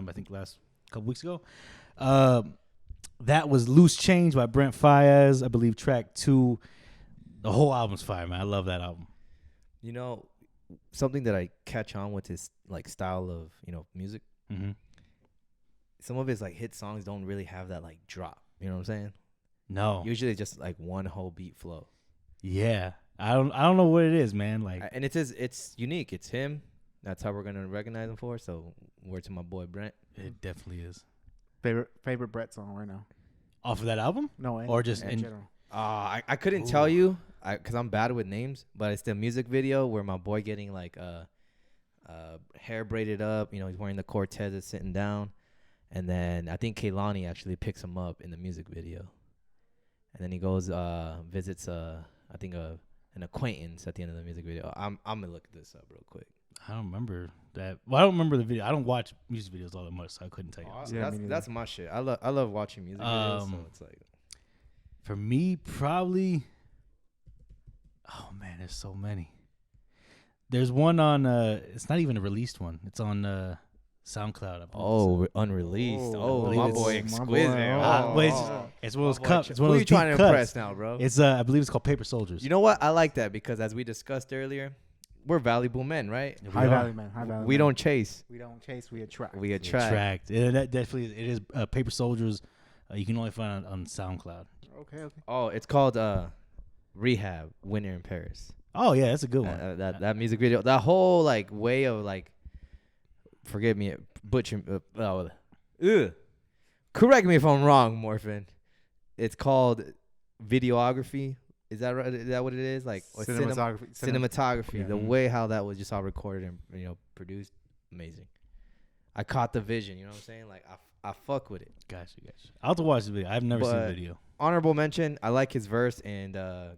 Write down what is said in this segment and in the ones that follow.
I think last couple weeks ago. That was Loose Change by Brent Faiyaz. I believe track 2. The whole album's fire, man. I love that album. You know, something that I catch on with his like style of, you know, music. Mm-hmm. Some of his like hit songs don't really have that like drop. You know what I'm saying? No. Usually just like one whole beat flow. Yeah. I don't know what it is, man. Like, and it's unique. It's him. That's how we're gonna recognize him for. So word to my boy Brent. it definitely is. Favorite Brett song right now? Off of that album? No, or just in in general. I couldn't tell you because I'm bad with names, but it's the music video where my boy getting like hair braided up. You know, he's wearing the Cortez, sitting down, and then I think Kehlani actually picks him up in the music video, and then he goes visits I think an acquaintance at the end of the music video. I'm gonna look this up real quick. I don't remember that. Well, I don't remember the video. I don't watch music videos all that much, so I couldn't tell you. Yeah, That's my shit. I love watching music videos. So it's like, for me, probably. Oh man, there's so many. There's one on. It's not even a released one. It's on SoundCloud. I believe. Unreleased. Oh, My it's- boy my Exquisite. boy. Wait, it's one of those cups. It's one Who of are those you trying to deep impress cuts. now, bro? It's I believe it's called Paper Soldiers. You know what? I like that because as we discussed earlier, we're valuable men, right? Yeah, we High are. value, man. High value. We man. don't chase. We don't chase. We attract. We attract. Tracked. And that definitely it is Paper Soldiers. You can only find it on SoundCloud. Okay. Oh, it's called Rehab, Winter in Paris. Oh yeah, that's a good one. That music video, that whole like way of like, forgive me, butcher. Correct me if I'm wrong, Morphin. It's called videography. Is that right? Is that what it is? Like or Cinematography. cinematography. Yeah. The way how that was just all recorded and produced, amazing. I caught the vision. You know what I'm saying? Like I fuck with it. Gotcha. I'll have to watch the video. I've never seen the But- video. Honorable mention. I like his verse and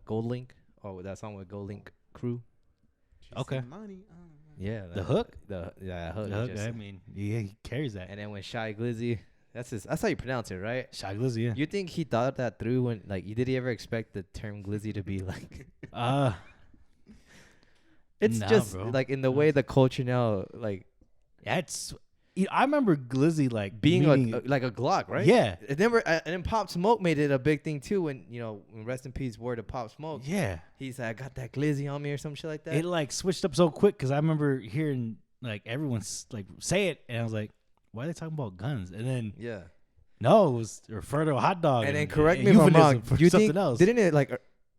Gold Link. Oh, that song with Gold Link Crew. Okay. Money. Yeah, The hook? The hook. The hook, just- I mean, yeah, he carries that. and then when Shy Glizzy, that's how you pronounce it, right? Shy Glizzy, yeah. You think he thought that through when did he ever expect the term Glizzy to be like? It's Nah, just bro. like in the way the culture now like That's. I remember Glizzy like being meaning, a Glock, right? Yeah, It never and then Pop Smoke made it a big thing too when when rest in peace word of Pop Smoke. yeah. He's like I got that Glizzy on me or some shit like that. It like switched up so quick because I remember hearing like everyone's like say it, and I was like, why are they talking about guns? And then yeah. no, it was refer to a hot dog. And then correct me if I'm euphemism wrong. for You something think else. didn't it like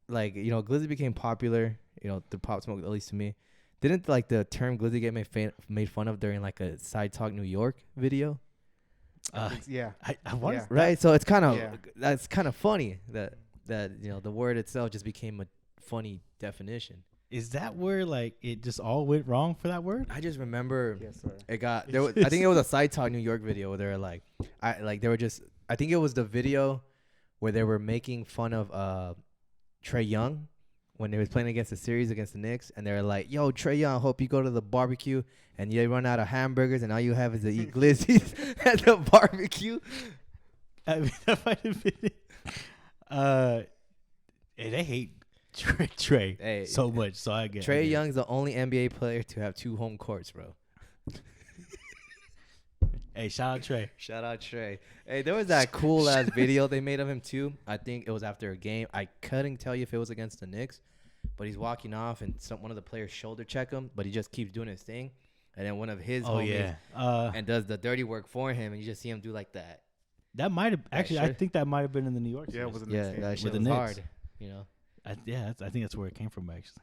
Glizzy became popular, through Pop Smoke, at least to me. Didn't like the term Glizzy get made fun of during like a Side Talk New York video? Yeah. I want Yeah. Right. So it's kind of Yeah. that's kind of funny that the word itself just became a funny definition. Is that where like it just all went wrong for that word? I just remember Yes, sir. it got there. I think it was a Side Talk New York video where they were like, they were just. I think it was the video where they were making fun of Trae Young when they was playing against the series against the Knicks, and they were like, "Yo, Trae Young, hope you go to the barbecue and you run out of hamburgers and all you have is to eat glizzies at the barbecue." I mean, that might have been it. Hey, they hate Trey so much, so I get Trae Young's the only NBA player to have 2 home courts, bro. Hey, shout out Trey. Shout out Trey. Hey, there was that cool ass video they made of him too. I think it was after a game. I couldn't tell you if it was against the Knicks, but he's walking off and one of the players shoulder check him, but he just keeps doing his thing. And then one of his homies and does the dirty work for him, and you just see him do like that. That might have actually. I shit. think that might have been in the New York. Yeah, it series. was in Yeah, the that shit With the was Knicks. hard. I think that's where it came from actually.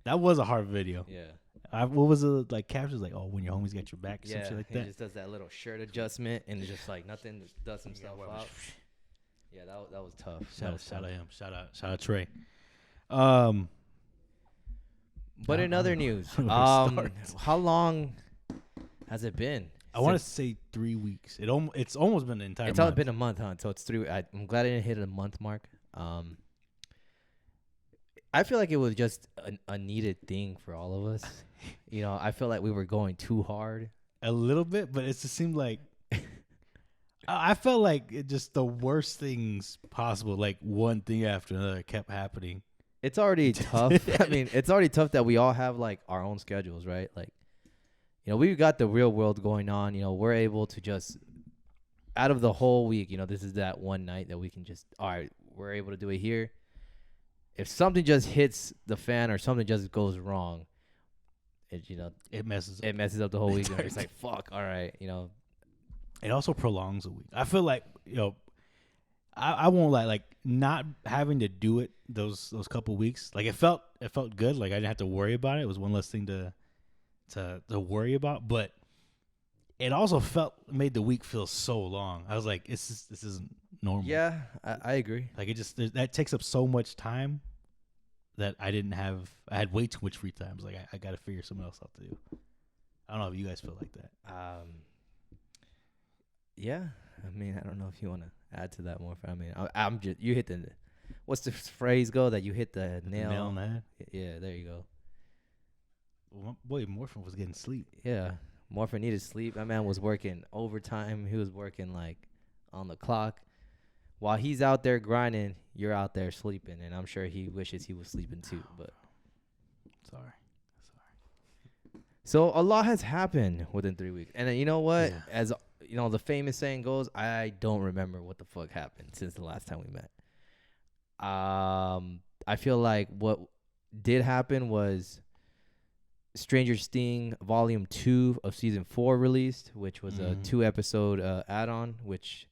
That was a hard video. Yeah. What was it like? Captions like, "Oh, when your homies got your back," or some Yeah. shit like He that. just does that little shirt adjustment and just like nothing does himself out. Yeah, that was tough. That was Shout tough. out him. Shout out Trey. But in other news, I don't know where to how long has it been? I want to say 3 weeks. It's almost been an entire. It's month. only been a month, huh? So it's 3. I'm glad I didn't hit a month mark. I feel like it was just a needed thing for all of us. I feel like we were going too hard. a little bit, but it just seemed like I felt like it just the worst things possible. Like one thing after another kept happening. It's already tough. I mean, it's already tough that we all have like our own schedules, right? Like, we've got the real world going on. We're able to just out of the whole week, this is that one night that we can just, all right, we're able to do it here. If something just hits the fan or something just goes wrong, it messes up the whole week. And it's like, fuck, all right, It also prolongs a week. I feel like, I won't lie, like not having to do it those couple weeks, like it felt good. Like I didn't have to worry about it. It was one less thing to worry about, but it also made the week feel so long. I was like, this isn't normal. Yeah, I agree. Like that takes up so much time that I had way too much free time. I was like, I got to figure something else out to do. I don't know if you guys feel like that. Yeah. I mean, I don't know if you want to add to that more. I mean, I'm just, you hit what's the phrase go that you hit the nail on the head? Yeah, there you go. Well, boy, Morphin was getting sleep. Yeah. Morphin needed sleep. That man was working overtime. He was working like on the clock. While he's out there grinding, you're out there sleeping, and I'm sure he wishes he was sleeping too. But sorry. So a lot has happened within 3 weeks, and you know what? Yeah. As the famous saying goes, I don't remember what the fuck happened since the last time we met. I feel like what did happen was Stranger Things Volume 2 of Season 4 released, which was a 2-episode add-on, which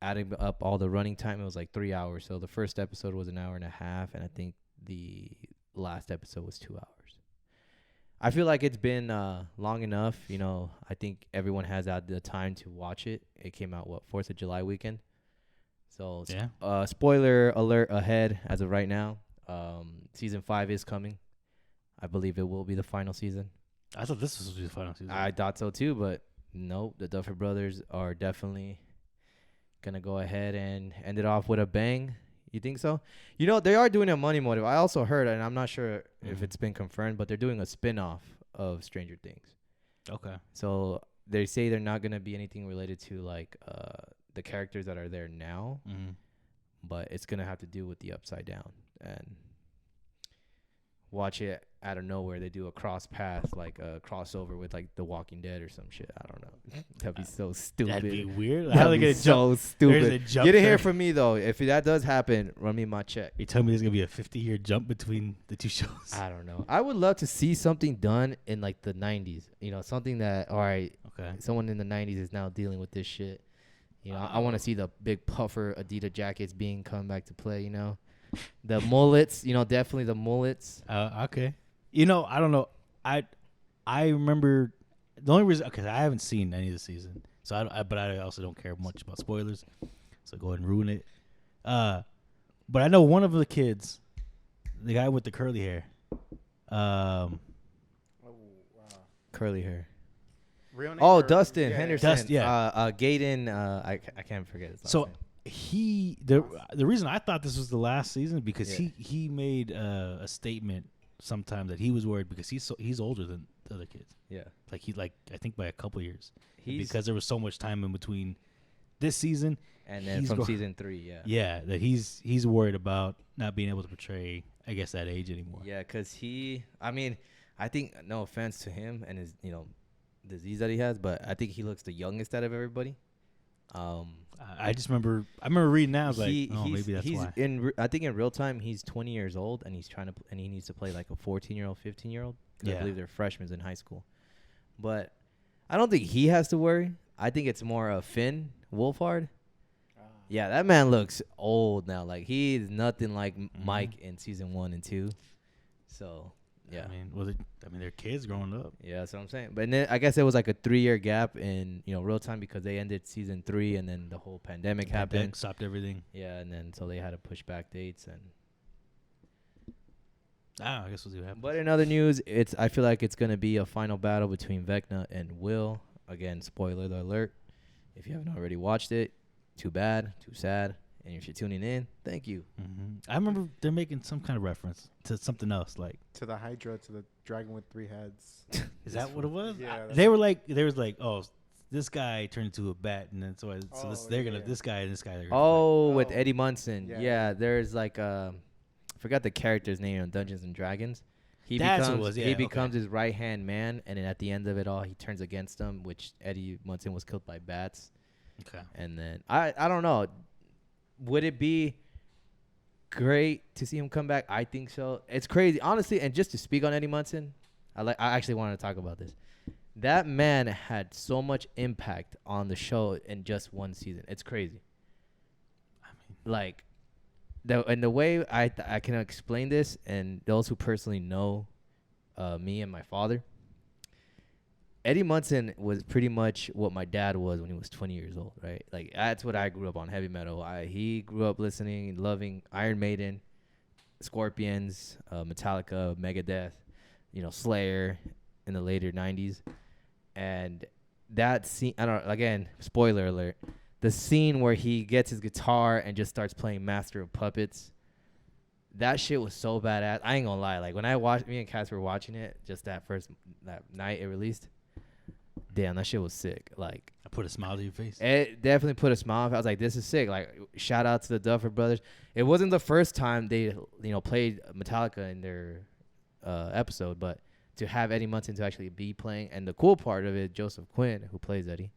adding up all the running time, it was like 3 hours. So the first episode was an hour and a half, and I think the last episode was 2 hours. I feel like it's been long enough. I think everyone has had the time to watch it. It came out, 4th of July weekend? So, yeah. Spoiler alert ahead as of right now. Season 5 is coming. I believe it will be the final season. I thought this was the final season. I thought so too, but nope. The Duffer Brothers are definitely going to go ahead and end it off with a bang. You think so? They are doing a money motive. I also heard, and I'm not sure if it's been confirmed, but they're doing a spin-off of Stranger Things. Okay. So they say they're not going to be anything related to like the characters that are there now, but it's going to have to do with the Upside Down. And watch it out of nowhere. They do a cross path, like a crossover with like The Walking Dead or some shit. I don't know. That'd be so stupid. That'd be weird. That'd be so stupid. Get it here there. from me though. If that does happen, run me my check. You tell me there's gonna be a 50-year jump between the two shows. I don't know. I would love to see something done in like the 90s. Something that someone in the 90s is now dealing with this shit. I want to see the big puffer Adidas jackets come back to play. The mullets. Definitely the mullets. Okay. I don't know. I remember the only reason because I haven't seen any of the season, so but I also don't care much about spoilers, so go ahead and ruin it. But I know one of the kids, the guy with the curly hair. Curly hair. Real name Dustin Henderson. Gaten. I can't forget his last name. The reason I thought this was the last season because he made a statement sometime that he was worried because he's older than the other kids. Yeah, I think by a couple years. Because there was so much time in between this season and then from season 3. Yeah, that he's worried about not being able to portray, I guess, that age anymore. Yeah, because I think, no offense to him and his disease that he has, but I think he looks the youngest out of everybody. I remember reading that. I was maybe that's why. I think in real time he's 20 years old and and he needs to play like a 14-year-old, 15-year-old. I believe they're freshmen in high school. But I don't think he has to worry. I think it's more of Finn Wolfhard. Yeah, that man looks old now. Like he's nothing like Mike in season 1 and 2. So yeah, they're kids growing up. Yeah, that's what I'm saying. But then I guess it was like a 3-year gap in real time because they ended season 3 and then the whole pandemic happened, stopped everything. Yeah, and then so they had to push back dates and. I guess we'll see what happens. But in other news, I feel like it's gonna be a final battle between Vecna and Will. Again, spoiler alert. If you haven't already watched it, too bad, too sad. And if you're tuning in, thank you. I remember they're making some kind of reference to something else, like to the Hydra, to the dragon with 3 heads. Is that what it was? Yeah. There was like, oh, this guy turned into a bat, and then this guy and this guy. With Eddie Munson. Yeah, there's like I forgot the character's name on Dungeons and Dragons. That's what it becomes was, yeah, he okay. becomes his right hand man, and then at the end of it all, he turns against him, which Eddie Munson was killed by bats. Okay. And then I don't know, would it be great to see him come back? I think so. It's crazy, honestly. And just to speak on Eddie Munson, I actually wanted to talk about this. That man had so much impact on the show in just one season. It's crazy. I mean, Like, the way I can explain this, and those who personally know me and my father, Eddie Munson was pretty much what my dad was when he was 20 years old, right? Like, that's what I grew up on, heavy metal. He grew up listening, loving Iron Maiden, Scorpions, Metallica, Megadeth, Slayer in the later 90s. And that scene, I don't know, again, spoiler alert, the scene where he gets his guitar and just starts playing Master of Puppets, that shit was so badass. I ain't gonna lie. Like, when I watched, me and Cass were watching it, just that night it released, damn, that shit was sick. Like, I put a smile to your face. it definitely put a smile. I was like, this is sick. Like, shout out to the Duffer Brothers. It wasn't the first time they, played Metallica in their episode, but to have Eddie Munson to actually be playing, and the cool part of it, Joseph Quinn, who plays Eddie,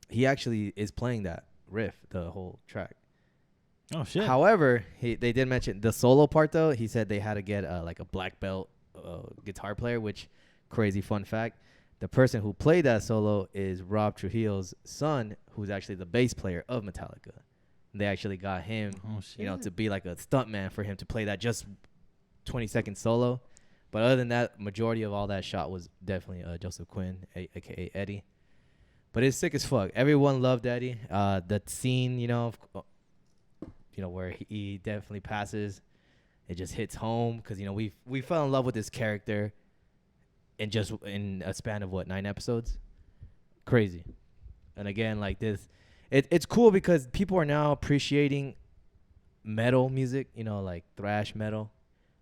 he actually is playing that riff, the whole track. Oh shit. However, they did mention the solo part though. He said they had to get like a black belt guitar player, which, crazy fun fact, the person who played that solo is Rob Trujillo's son, who's actually the bass player of Metallica. They actually got him, to be like a stuntman for him to play that just 20-second solo. But other than that, majority of all that shot was definitely Joseph Quinn, aka Eddie. But it's sick as fuck. Everyone loved Eddie. That scene, where he definitely passes, it just hits home because we fell in love with this character in a span of 9 episodes. Crazy. And again, like this, it's cool because people are now appreciating metal music, like thrash metal,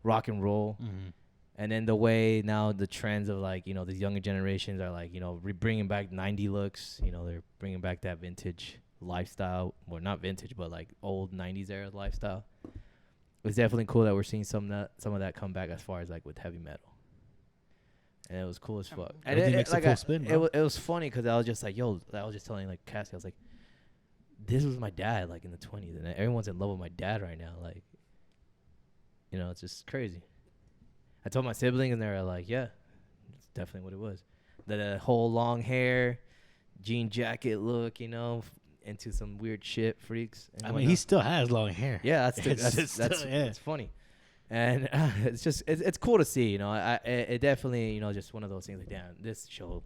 rock and roll. Mm-hmm. And then the way now the trends of these younger generations are bringing back 90 looks. They're bringing back that vintage lifestyle. Well, not vintage, but like old 90s era lifestyle. It's definitely cool that we're seeing some of that come back as far as with heavy metal. And it was cool as fuck. And Everything makes a full spin, bro. it was funny because I was just I was just telling Cassie, I was like, this was my dad in the 20s, and everyone's in love with my dad right now. It's just crazy. I told my siblings, and they were like, yeah, it's definitely what it was. The whole long hair, jean jacket look, into some weird shit, freaks. I mean, he still has long hair. Yeah, that's funny. And it's cool to see, it definitely, just one of those things like, damn, this show,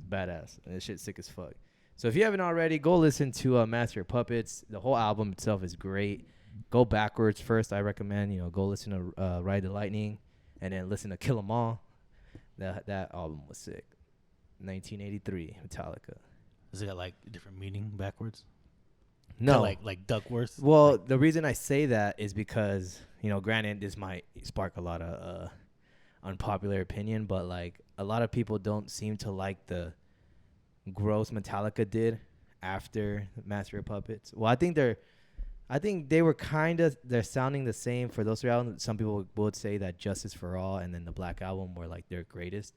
badass. And this shit's sick as fuck. So if you haven't already, go listen to Master of Puppets. The whole album itself is great. Go backwards first, I recommend. Go listen to Ride the Lightning, and then listen to Kill 'Em All. That album was sick. 1983, Metallica. Does it got a different meaning backwards? No. Like Duckworth? Well, the reason I say that is because, granted, this might spark a lot of unpopular opinion, but a lot of people don't seem to like the growth Metallica did after Master of Puppets. Well, I think they were they're sounding the same for those 3 albums. Some people would say that Justice for All and then the Black Album were their greatest,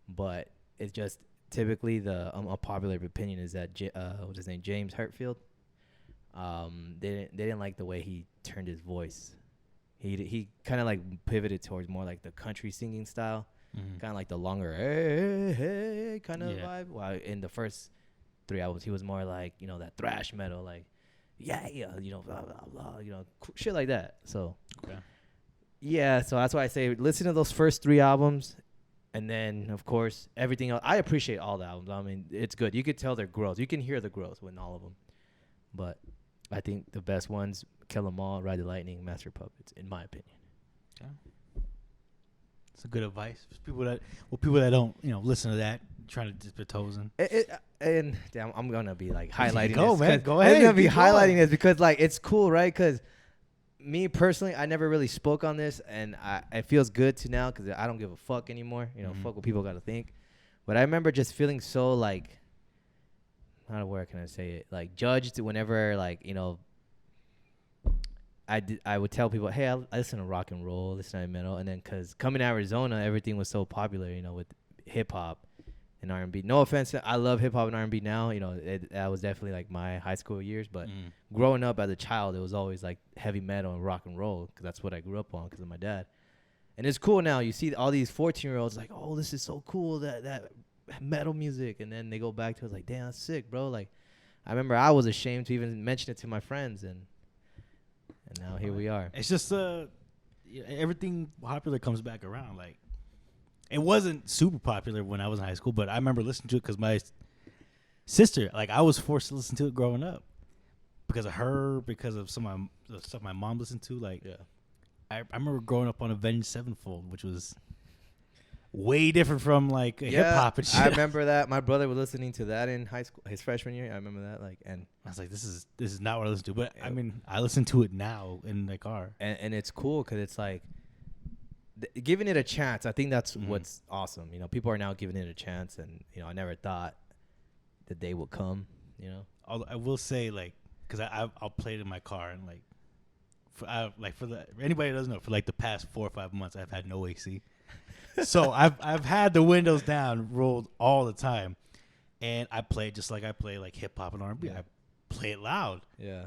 but it's just typically the unpopular opinion is that what's his name, James Hetfield. They didn't like the way he turned his voice. He kind of pivoted towards more the country singing style, kind of the longer hey kind of vibe. While in the first 3 albums, he was more that thrash metal, blah blah blah, shit like that. So Okay. yeah, so that's why I say listen to those first 3 albums, and then of course everything else. I appreciate all the albums. I mean, it's good. You could tell their growth. You can hear the growth in all of them, but I think the best ones, Kill 'Em All, Ride the Lightning, Master of Puppets, in my opinion. Okay. It's a good advice for people that don't listen to that, trying to dip their toes in. And damn, I'm gonna be highlighting Go, this. man. Go ahead. I'm gonna be Keep highlighting going. this because it's cool, right? Because me personally, I never really spoke on this, and it feels good to now because I don't give a fuck anymore. Fuck what people gotta think. But I remember just feeling so how where can I say it? Judged whenever I would tell people, hey, I listen to rock and roll, listen to metal, and then because coming to Arizona, everything was so popular, with hip hop and R&B. No offense, I love hip hop and R&B now. That was definitely like my high school years, but growing up as a child, it was always like heavy metal and rock and roll because that's what I grew up on because of my dad. And it's cool now. You see all these 14-year-olds like, oh, this is so cool that metal music, and then they go back to it like, damn, that's sick, bro. Like, I remember I was ashamed to even mention it to my friends, and now here we are. It's just everything popular comes back around. Like, it wasn't super popular when I was in high school, but I remember listening to it because my sister, like, I was forced to listen to it growing up because of her, because of some of the stuff my mom listened to. Like, I remember growing up on Avenged Sevenfold, which was way different from like hip hop and shit. I remember that. My brother was listening to that in high school, his freshman year. I remember that. Like, and I was like, this is not what I listen to. But I mean, I listen to it now in the car, and it's cool because it's like giving it a chance. I think that's what's awesome. People are now giving it a chance, and I never thought the day would come. I will say, like, because I'll play it in my car and like. Anybody that doesn't know, for like the past 4 or 5 months, I've had no AC. So I've had the windows down, rolled all the time, and I play it just like I play like hip hop and R&B. I play it loud. Yeah,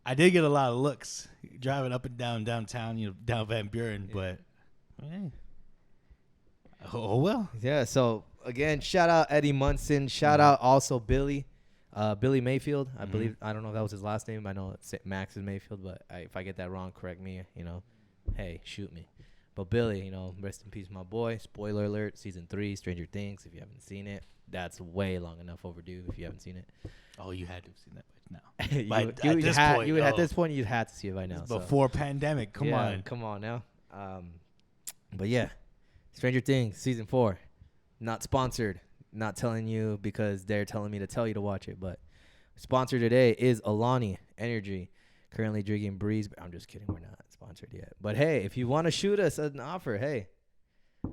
I did get a lot of looks driving up and down downtown, down Van Buren, but hey. Oh well. Yeah. So again, shout out Eddie Munson. Shout out also Billy Mayfield. I believe, I don't know if that was his last name. I know it's Max is Mayfield, but if I get that wrong, correct me. Hey, shoot me. But Billy, rest in peace, my boy. Spoiler alert, season 3, Stranger Things. If you haven't seen it, that's way long enough overdue. If you haven't seen it, oh, you had to have seen that by now. At this point, you'd have to see it by now. Before pandemic, come on now. But yeah, Stranger Things season 4, not sponsored. Not telling you because they're telling me to tell you to watch it, but sponsor today is Alani Energy. Currently drinking Breeze. I'm just kidding. We're not sponsored yet. But hey, if you want to shoot us an offer, hey.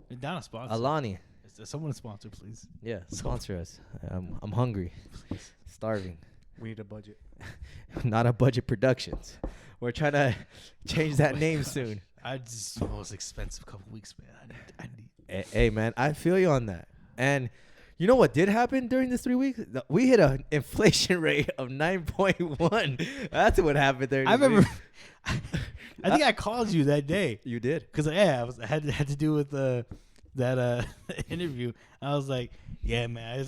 You're down a sponsor. Alani. Is there someone to sponsor, please? Yeah, sponsor us. I'm hungry. Please. Starving. We need a budget. Not a Budget Productions. We're trying to change that name soon. I just most expensive couple weeks, man. I need. Hey, man, I feel you on that. And you know what did happen during this 3 weeks? We hit an inflation rate of 9.1. That's what happened there. I remember. I think I called you that day. You did? Because I had to do with that interview. I was like, yeah, man,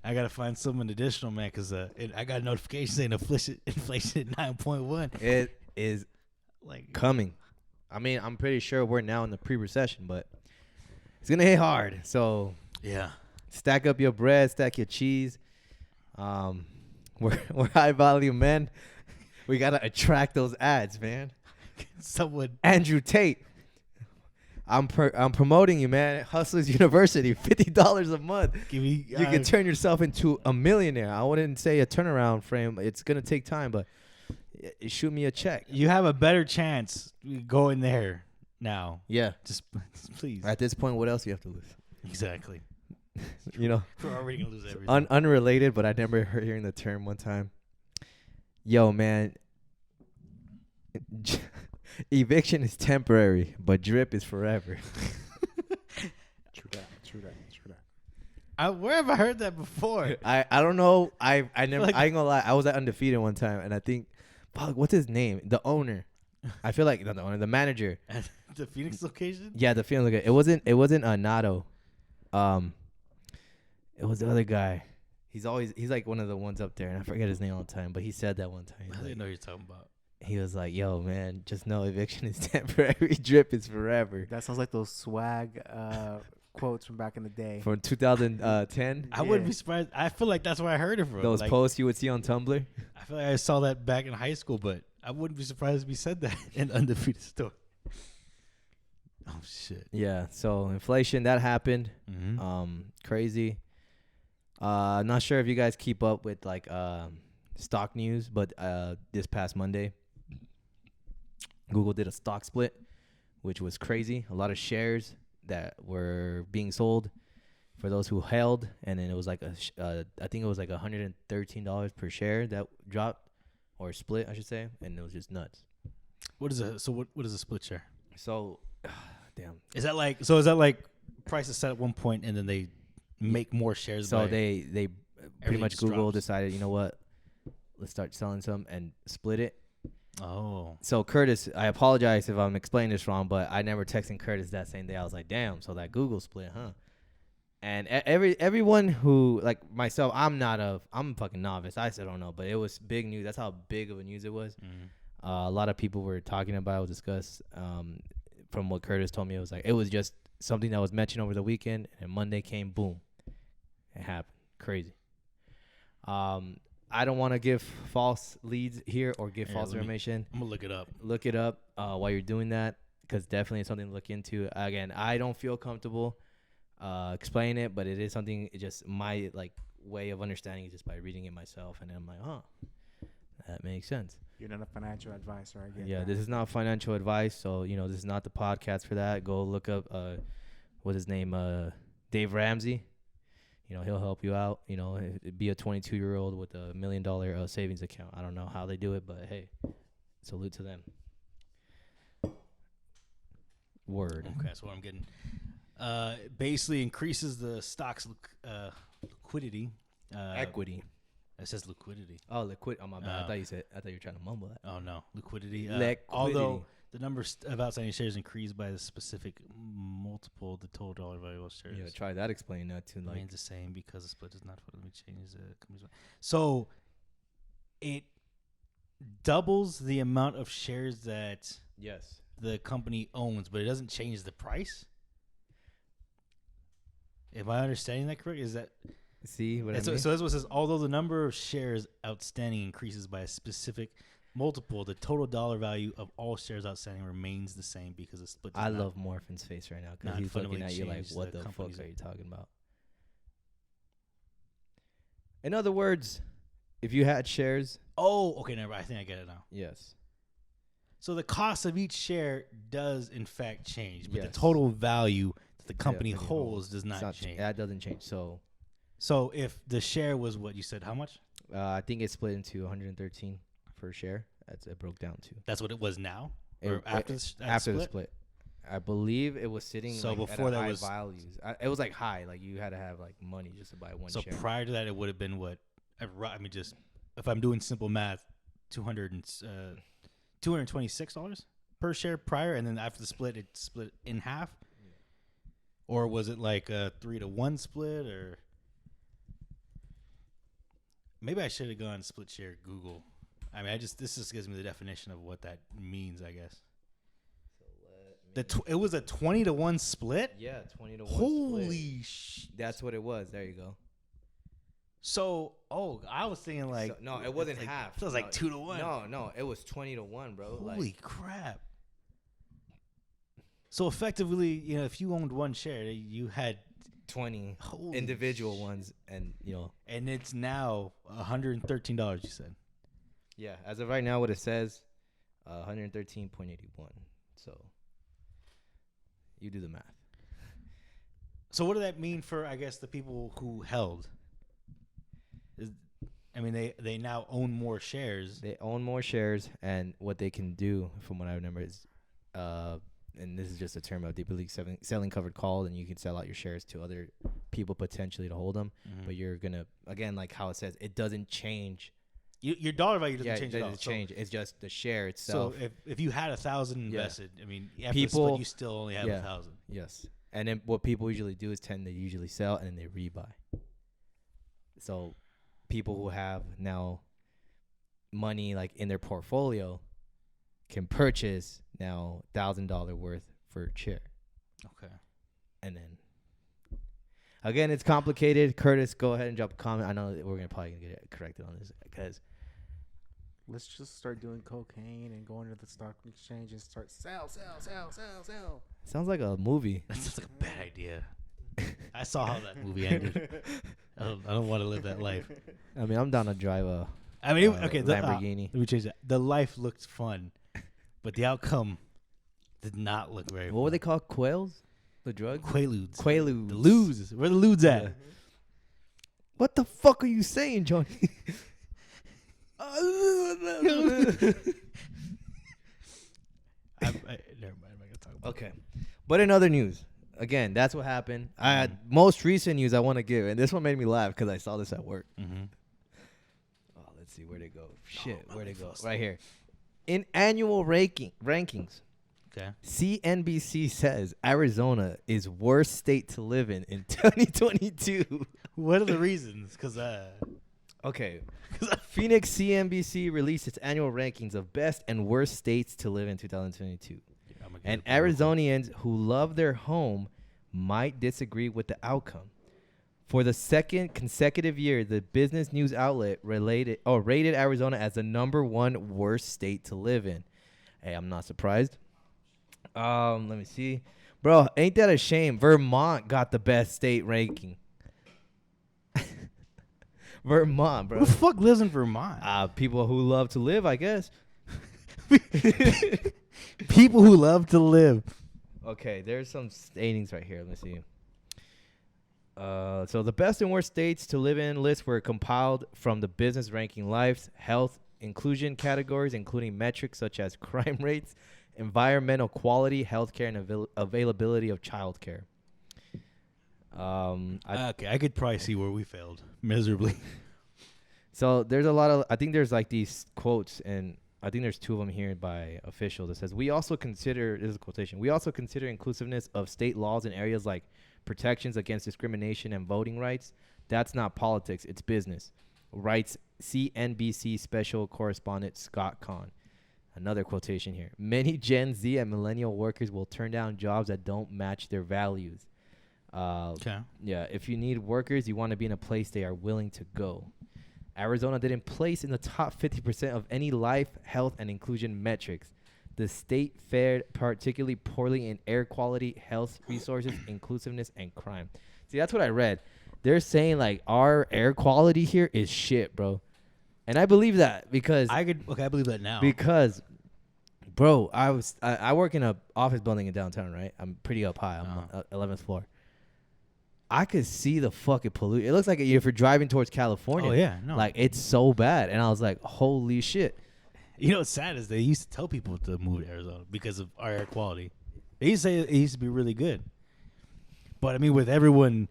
I gotta find something additional, man, because I got a notification saying inflation at 9.1. It is like coming. I mean, I'm pretty sure we're now in the pre-recession, but it's gonna hit hard. So yeah. Stack up your bread, stack your cheese. We're high volume men. We gotta attract those ads, man. Someone. Andrew Tate. I'm promoting you, man. Hustlers University, $50 a month. You can turn yourself into a millionaire. I wouldn't say a turnaround frame. It's gonna take time, but shoot me a check. You have a better chance going there now. Yeah. Just please. At this point, what else do you have to lose? Exactly. We're already gonna lose everything. Unrelated, but I remember hearing the term one time. Yo, man, eviction is temporary, but drip is forever. True that. Where have I heard that before? I don't know. I never. Like, I ain't gonna lie. I was at Undefeated one time, and I think, fuck, what's his name? The owner. I feel like not the owner, the manager. At the Phoenix location. Yeah, the Phoenix location. It wasn't Nato. It was the other guy. He's like one of the ones up there, and I forget his name all the time. But he said that one time. I didn't know what you're talking about. He was like, "Yo, man, just know eviction is temporary, drip is forever." That sounds like those swag quotes from back in the day. From 2010. I wouldn't be surprised. I feel like that's where I heard it from. Those posts you would see on Tumblr. I feel like I saw that back in high school, but I wouldn't be surprised if he said that in Undefeated Store. Oh shit. Yeah. So inflation that happened. Mm-hmm. Crazy. Not sure if you guys keep up with like stock news, but this past Monday, Google did a stock split, which was crazy. A lot of shares that were being sold for those who held, and then it was like I think it was like $113 per share that dropped or split, I should say, and it was just nuts. What is a what is a split share? So, damn. Is that like price is set at one point and then they make more shares? So they pretty much just Google drops. decided, you know what? Let's start selling some and split it. Oh. So Curtis, I apologize if I'm explaining this wrong, but I never texted Curtis that same day. I was like, damn, so that Google split, huh? And everyone who, like myself, I'm a fucking novice. I still don't know, but it was big news. That's how big of a news it was. Mm-hmm. A lot of people were talking about it, discussed. From what Curtis told me, it was just something that was mentioned over the weekend, and Monday came, boom, it happened. Crazy. I don't want to give false leads here or give false information. I'm gonna look it up. Look it up while you're doing that, because definitely it's something to look into. Again, I don't feel comfortable explaining it, but it is something. It's just my way of understanding it just by reading it myself, and then I'm like, huh, that makes sense. You're not a financial advisor, I get Yeah, that. this is not financial advice, so this is not the podcast for that. Go look up what's his name, Dave Ramsey. He'll help you out. Be a 22-year-old with $1 million savings account. I don't know how they do it, but hey, salute to them. Word. Okay, that's what I'm getting. Basically increases the stock's liquidity. Equity. It says liquidity. Oh, liquid. Oh, my bad. I thought you were trying to mumble that. Oh no, liquidity. Liquidity. Although the number of outstanding shares increased by the specific multiple, the total dollar value of shares. Yeah, try that. Explain that too. Remains the same because the split does not fundamentally change the company's. So it doubles the amount of shares that yes the company owns, but it doesn't change the price. Am I understanding that correct? Is that see what I mean? So that's what it says. Although the number of shares outstanding increases by a specific multiple, the total dollar value of all shares outstanding remains the same because the split. I love Morphin's face right now because he's looking at you like, what the fuck are you talking about? In other words, if you had shares. Oh, okay, never. I think I get it now. Yes. So the cost of each share does in fact change, but yes. the total value that the company holds does not change. That doesn't change. So if the share was what you said, how much? I think it's split into 113 per share. That's it broke down to. That's what it was now, or after the split. I believe it was sitting. So before at that high was values. It was high. You had to have money just to buy one share. So prior to that, it would have been what? I mean, just if I'm doing simple math, $226 per share prior, and then after the split, it split in half. Yeah. Or was it like a 3-to-1 split, or maybe I should have gone split share Google. I mean, this just gives me the definition of what that means, I guess. So it was a 20-to-1 split? Yeah, 20-to-1 Holy shit. That's what it was. There you go. So, I was thinking no, it wasn't half. So it was like 2-to-1. No, it was 20-to-1, bro. Holy crap. So effectively, if you owned one share, you had 20 individual ones, and and it's now $113, you said. Yeah, as of right now, what it says, 113.81. So you do the math. So what did that mean for, I guess, the people who held? They now own more shares. They own more shares, and what they can do, from what I remember, is, and this is just a term of they believe selling covered call, and you can sell out your shares to other people potentially to hold them. Mm-hmm. But you're gonna, again, like how it says, it doesn't change. Your dollar value doesn't change at all. It doesn't change. It's just the share itself. So if you had 1,000 invested, after people, the split, you still only have 1,000. Yes. And then what people usually do is they usually sell and then they rebuy. So people who have now money in their portfolio can purchase now $1,000 worth for a share. Okay. And then again, it's complicated. Curtis, go ahead and drop a comment. I know we're probably gonna get corrected on this because let's just start doing cocaine and going to the stock exchange and start sell. Sounds like a movie. That sounds like a bad idea. I saw how that movie ended. I don't want to live that life. I mean, I'm down to drive a Lamborghini. Let me change that. The life looked fun, but the outcome did not look very fun. What were they called? Quails? The drug? Quaaludes. The ludes. Where the ludes at? Yeah. What the fuck are you saying, Johnny? But in other news, again, that's what happened. Most recent news I want to give, and this one made me laugh because I saw this at work. Mm-hmm. Oh, let's see where'd it go. Shit, where'd it go? Right here. In annual rankings, Okay. CNBC says Arizona is worst state to live in 2022. What are the reasons? Because Okay. Phoenix CNBC released its annual rankings of best and worst states to live in 2022. And Arizonians who love their home might disagree with the outcome. For the second consecutive year, the business news outlet rated Arizona as the #1 worst state to live in. Hey, I'm not surprised. Let me see. Bro, ain't that a shame? Vermont got the best state ranking. Vermont, bro. Who the fuck lives in Vermont? People who love to live, I guess. People who love to live. Okay, there's some statings right here. Let me see. So the best and worst states to live in lists were compiled from the business ranking lives, health, inclusion categories, including metrics such as crime rates, environmental quality, healthcare, and availability of childcare. Okay, I could probably see where we failed miserably. So there's a lot of, I think there's like these quotes, and I think there's 2 of them here by officials that says, we also consider, this is a quotation, we also consider inclusiveness of state laws in areas like protections against discrimination and voting rights. That's not politics, it's business, writes CNBC special correspondent Scott Kahn. Another quotation here. Many Gen Z and millennial workers will turn down jobs that don't match their values. Okay. Yeah, if you need workers, you want to be in a place they are willing to go. Arizona didn't place in the top 50% of any life, health, and inclusion metrics. The state fared particularly poorly in air quality, health resources, inclusiveness, and crime. See, that's what I read. They're saying, like, our air quality here is shit, bro. And I believe that because... I believe that now. Because, bro, I work in a office building in downtown, right? I'm pretty up high. I'm on 11th floor. I could see the fucking pollution. It looks like if you're driving towards California. Oh, yeah. No. Like, it's so bad. And I was like, holy shit. You know what's sad is they used to tell people to move to Arizona because of our air quality. They used to say it used to be really good. But, I mean, with everyone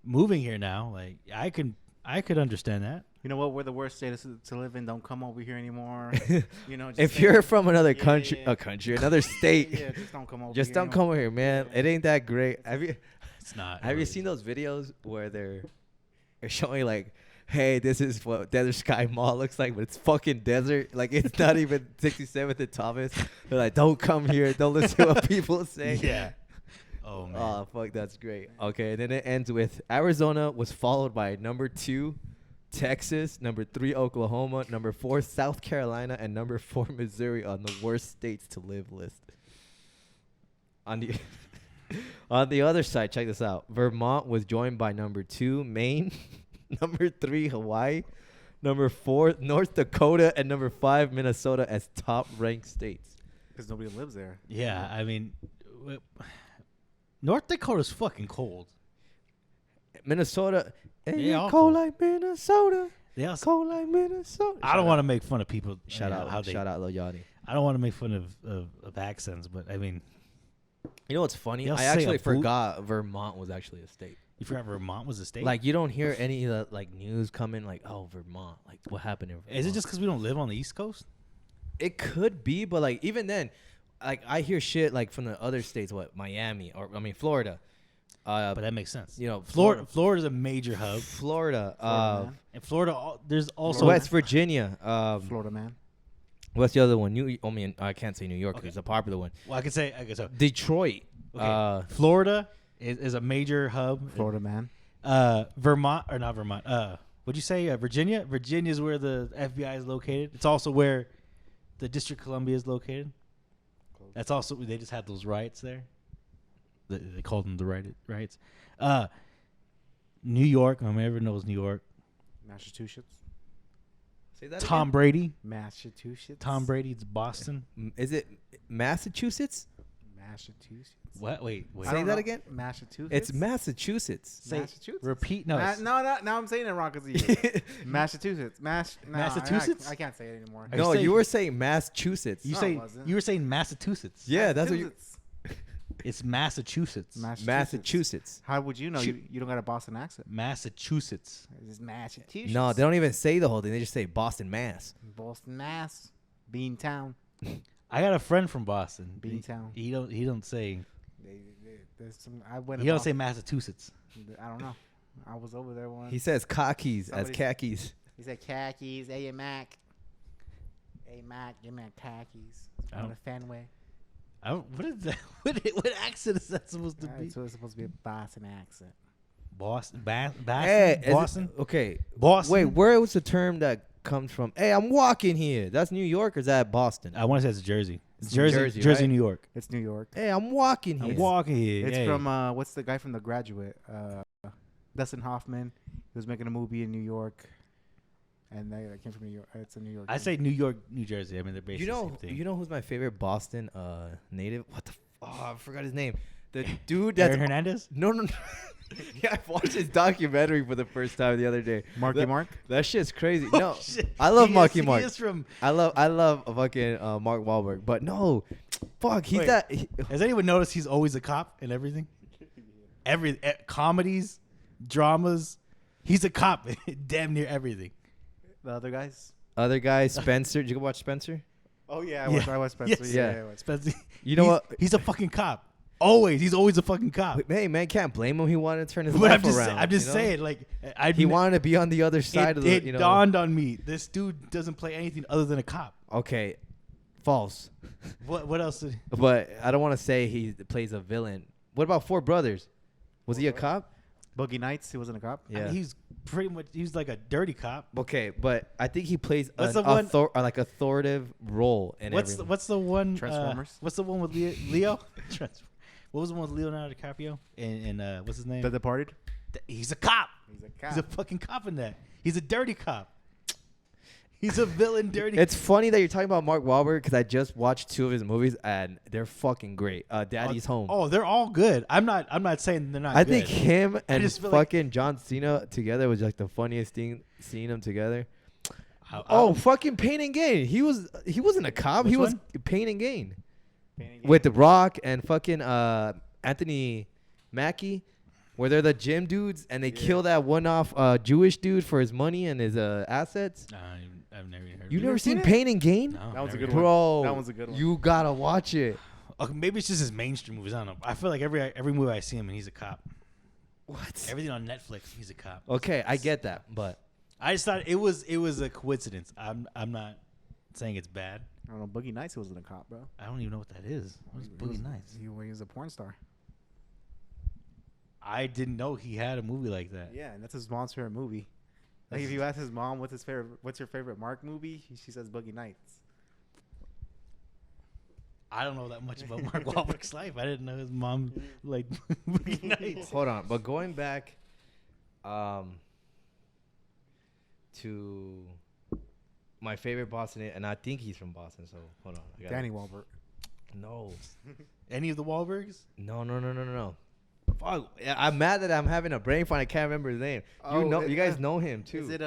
moving here now, like, I could understand that. You know what? We're the worst state to live in. Don't come over here anymore. You know, just if you're from another country, another state, yeah, just don't come over. Just don't come over here, man. Yeah. It ain't that great. It's not. Have you seen those videos where they're showing like, hey, this is what Desert Sky Mall looks like, but it's fucking desert. Like, it's not even 67th and Thomas. They're like, don't come here. Don't listen to what people say. Yeah. Oh, man. Oh, fuck, that's great. Okay, and then it ends with Arizona was followed by #2, Texas, #3, Oklahoma, #4, South Carolina, and #4, Missouri on the worst states to live list. On the other side, check this out. Vermont was joined by #2, Maine, #3, Hawaii, #4, North Dakota, and #5, Minnesota as top-ranked states. Because nobody lives there. Yeah, I mean, North Dakota's fucking cold. Minnesota, Yeah, cold cold. like Minnesota. They also, Cold like Minnesota. I don't want to make fun of people. Shout out, Lil Yachty. I don't want to make fun of accents, but I mean, You know what's funny? They'll I say actually a boot. forgot Vermont was actually a state. you forgot Vermont was a state. Like, you don't hear any of the like news coming like, oh, Vermont. Like, what happened in Vermont? is it just because we don't live on the East Coast? It could be, but like even then, like I hear shit like from the other states, Miami or Florida. But that makes sense. You know, Florida's a major hub. Florida, man. And Florida, there's also West Virginia. Florida, man. What's the other one? I can't say New York. Okay. It's a popular one. Well, I could say so. Detroit. Okay. Florida is a major hub. Florida, man. Vermont or not Vermont? What'd you say? Virginia. Virginia is where the FBI is located. It's also where the District of Columbia is located. That's also they just had those riots there. They called them the riots. New York. Everyone knows New York. Massachusetts. Say that Tom again? Brady. Massachusetts. Tom Brady. It's Boston. Is it Massachusetts? Massachusetts. What? Wait. Say that again? Massachusetts. It's Massachusetts. Massachusetts. Repeat. No. No. Now I'm saying it wrong because you. Massachusetts. Massachusetts? I can't say it anymore. Are No, saying- you were saying Massachusetts. You No, say it wasn't. you were saying Massachusetts. Yeah, that's what you. Massachusetts. It's Massachusetts. Massachusetts. How would you know? You don't got a Boston accent. Massachusetts. It's Massachusetts. No, they don't even say the whole thing. They just say Boston, Mass. Boston, Mass. Beantown. I got a friend from Boston. Beantown. He don't say. There's some. I went. He don't say Massachusetts. I don't know. I was over there once. He says khakis as khakis. He said khakis. Hey, Mac. Hey, Mac. Give me khakis. On the Fenway. What is that? What accent is that supposed to be? So it's supposed to be a Boston accent. Boston. Hey, Boston. Okay. Boston. Wait, where was the term that comes from? Hey, I'm walking here. That's New York or is that Boston? I want to say it's Jersey. It's Jersey, Jersey, right? New York. It's New York. Hey, I'm walking here. I'm walking here. It's hey. from what's the guy from The Graduate? Dustin Hoffman. He was making a movie in New York, and that came from New York. It's a New York. I say New York, New Jersey. I mean, they're basically the same thing. You know who's my favorite Boston native? What the? I forgot his name. The dude that's Aaron Hernandez. No. Yeah, I watched his documentary for the first time the other day. Marky Mark. That shit's crazy. Oh, No, shit. I love Marky He Mark. is from. I love fucking Mark Wahlberg. But no, fuck, he's Wait. that. Has anyone noticed he's always a cop in everything? Comedies, dramas. He's a cop in damn near everything. The other guys. Other guy, Spencer. Did you go watch Spencer? Oh yeah, Yeah. I was Spencer. Yes. Yeah, Yeah. I was. Spencer. You know what? He's a fucking cop. He's always a fucking cop. Hey man, can't blame him. He wanted to turn his But life I'm around. just you know? saying, like, He wanted to be on the other side of the. It dawned on me. This dude doesn't play anything other than a cop. Okay, false. What else? Did But I don't want to say he plays a villain. What about Four Brothers? Was he a cop? Boogie Nights. He wasn't a cop. I mean, he's pretty much. He's like a dirty cop. Okay, but I think he plays What's an the one- authoritative role in everything. What's the one? Transformers? What's the one with Leo? What was the one with Leonardo DiCaprio? And what's his name? The Departed. He's a cop. He's a cop. He's a fucking cop in that. He's a dirty cop. He's a villain, dirty. It's funny that you're talking about Mark Wahlberg because I just watched 2 of his movies and they're fucking great. Daddy's Home. Oh, they're all good. I'm not saying they're not. I good. think him and just feel like- fucking John Cena together was like the funniest thing. Seeing them together. I- Fucking Pain and Gain. He wasn't a cop. Which He was one? Pain and Gain with The Rock and fucking Anthony Mackie, where they're the gym dudes and they kill that one-off Jewish dude for his money and his assets. I've never even heard. You of never it. seen Pain and Gain? No, That one's a never good heard one. Bro, That one's a good one. You gotta watch it. Okay, maybe it's just his mainstream movies. I don't know. I feel like every movie I see him in, he's a cop. What? Everything on Netflix, he's a cop. Okay, I get that, but I just thought it was a coincidence. I'm not saying it's bad. I don't know. Boogie Nights. He wasn't a cop, bro. I don't even know what that is. What's Boogie Nights? He was a porn star. I didn't know he had a movie like that. Yeah, and that's his mom's favorite movie. Like if you ask his mom what's your favorite Mark movie, she says Boogie Nights. I don't know that much about Mark Wahlberg's life. I didn't know his mom like Boogie Nights. hold on. But going back, to my favorite Boston, and I think he's from Boston. So hold on. I gotta- Danny Wahlberg. No. Any of the Wahlbergs? No. Fuck. Yeah, I'm mad that I'm having a brain fart. I can't remember his name. You guys know him too. Is it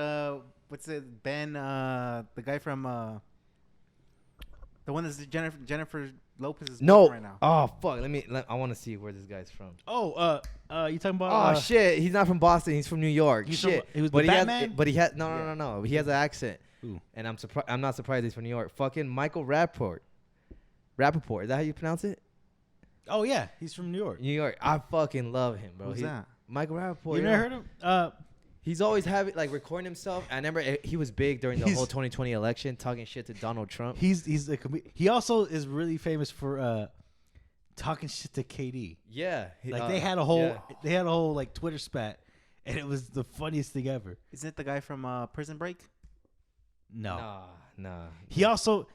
what's it Ben the guy from the one that's Jennifer Lopez's No. right now? Oh fuck. I want to see where this guy's from. Oh, you talking about? Oh shit. He's not from Boston. He's from New York. He's Shit. from- he was but the he Batman? has. But he has. No. He has an accent. Ooh. And I'm not surprised he's from New York. Fucking Michael Rappaport. Rappaport. Is that how you pronounce it? Oh yeah, he's from New York. New York. I fucking love him, bro. Who's that? Michael Rappaport. You never heard him? He's always recording himself. I remember he was big during the He's- whole 2020 election, talking shit to Donald Trump. He's a he also is really famous for talking shit to KD. Yeah. Like they had a whole like Twitter spat, and it was the funniest thing ever. Isn't it the guy from Prison Break? No. Nah. He also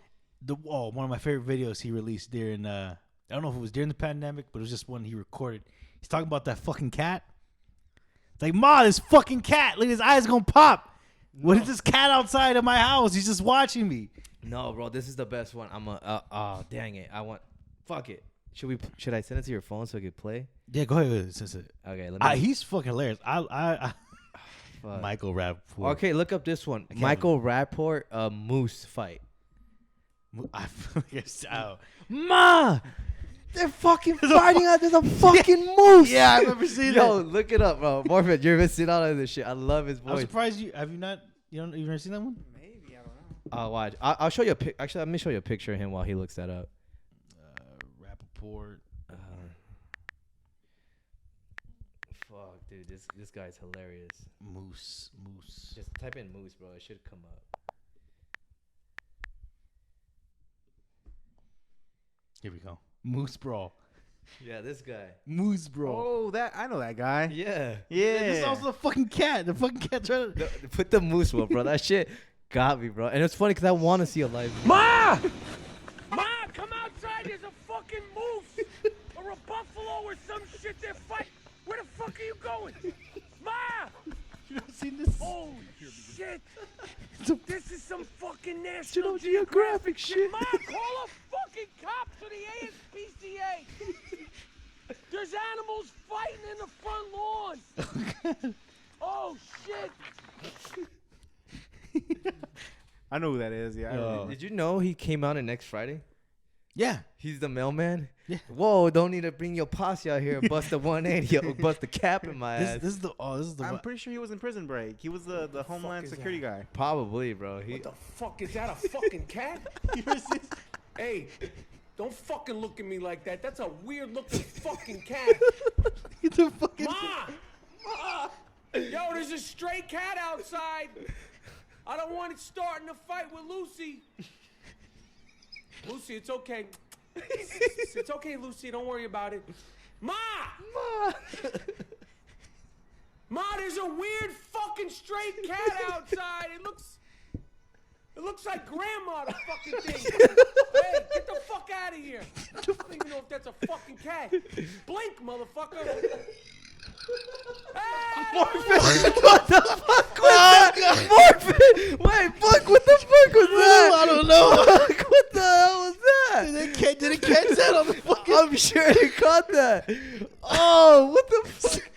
one of my favorite videos he released during I don't know if it was during the pandemic, but it was just one he recorded. He's talking about that fucking cat. It's like, Ma, this fucking cat, look, his eyes gonna pop. What is this cat outside of my house? He's just watching me. No, bro, this is the best one. Dang it. Fuck it. Should I send it to your phone so I could play? Yeah, go ahead. Okay, let me. He's fucking hilarious. Fuck. Michael Rappaport. Okay, look up this one. can't Michael Rappaport, moose fight. I feel like it's out. Ma, They're fucking fighting out. There's a fucking moose. Yeah, I remember seeing Yo, that. look it up, bro. Morphin, you're missing out on this shit. I love his I'm voice. surprised you have you not. You've never seen that one? Maybe, I don't know. I'll watch. I'll show you a pic. Actually, let me show you a picture of him while he looks that up. Rappaport. Fuck, dude, this guy's hilarious. Moose. Just type in moose, bro. It should come up. Here we go. Moose Brawl. Yeah, this guy. Moose Brawl. Oh, that I know that guy. Yeah. Yeah. This is also the fucking cat. The fucking cat's right. Put the moose one, bro. That shit got me, bro. And it's funny because I want to see a live. Ma! Ma, come outside. There's a fucking moose or a buffalo or some shit. They're fighting. Where the fuck are you going? Ma! You ever seen this? Holy shit. This is some fucking National National Geographic shit. Ma, call a fucking cops or the ASPCA. There's animals fighting in the front lawn. Oh, shit. I know who that is. Yeah. I remember. Did you know he came out in next Friday? Yeah. He's the mailman. Yeah. Whoa! Don't need to bring your posse out here and bust the 180 or bust the cap in my ass. This is the. Oh, this is the. I'm pretty sure he was in Prison Break. He was the Homeland is Security guy. Probably, bro. What the fuck? Is that a fucking cat? Hey, don't fucking look at me like that. That's a weird looking fucking cat. He's a fucking. Ma! Ma! Yo, there's a stray cat outside. I don't want it starting a fight with Lucy. Lucy, it's okay. It's okay, Lucy. Don't worry about it. Ma! Ma! Ma, there's a weird fucking stray cat outside. It looks like grandma, the fucking thing. Hey, get the fuck out of here. I don't even know if that's a fucking cat. Blink, motherfucker. Hey! What the fuck was that? Morphin! Wait, fuck! What the fuck was that? I don't know. Fuck, what the hell was that? Did it catch that on the fucking? I'm sure he caught that. Oh, what the fuck?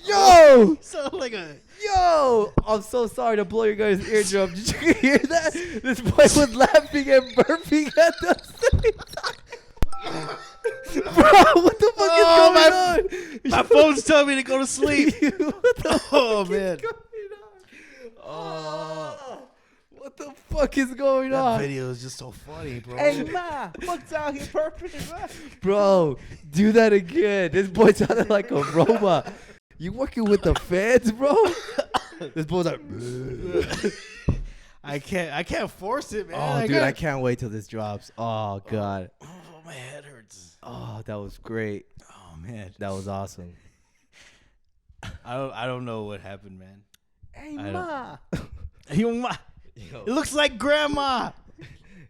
Yo! Sound like a. Yo! I'm so sorry to blow your guys' eardrum. Did you hear that? This boy was laughing and burping at the same time. Bro, what the fuck is going on? My phone's telling me to go to sleep. What the Oh fuck man. is going on? Oh, what the fuck is going That on? video is just so funny, bro. Hey, Ma, what's out here purping? Bro, do that again. This boy sounded like a robot. You working with the feds, bro? This boy's like, I can't force it, man. oh, dude, I can't wait till this drops. Oh, God. Oh, my head hurts. Oh, that was great. Oh man, That was awesome. I don't know what happened, man. Hey, I Ma. It looks like grandma.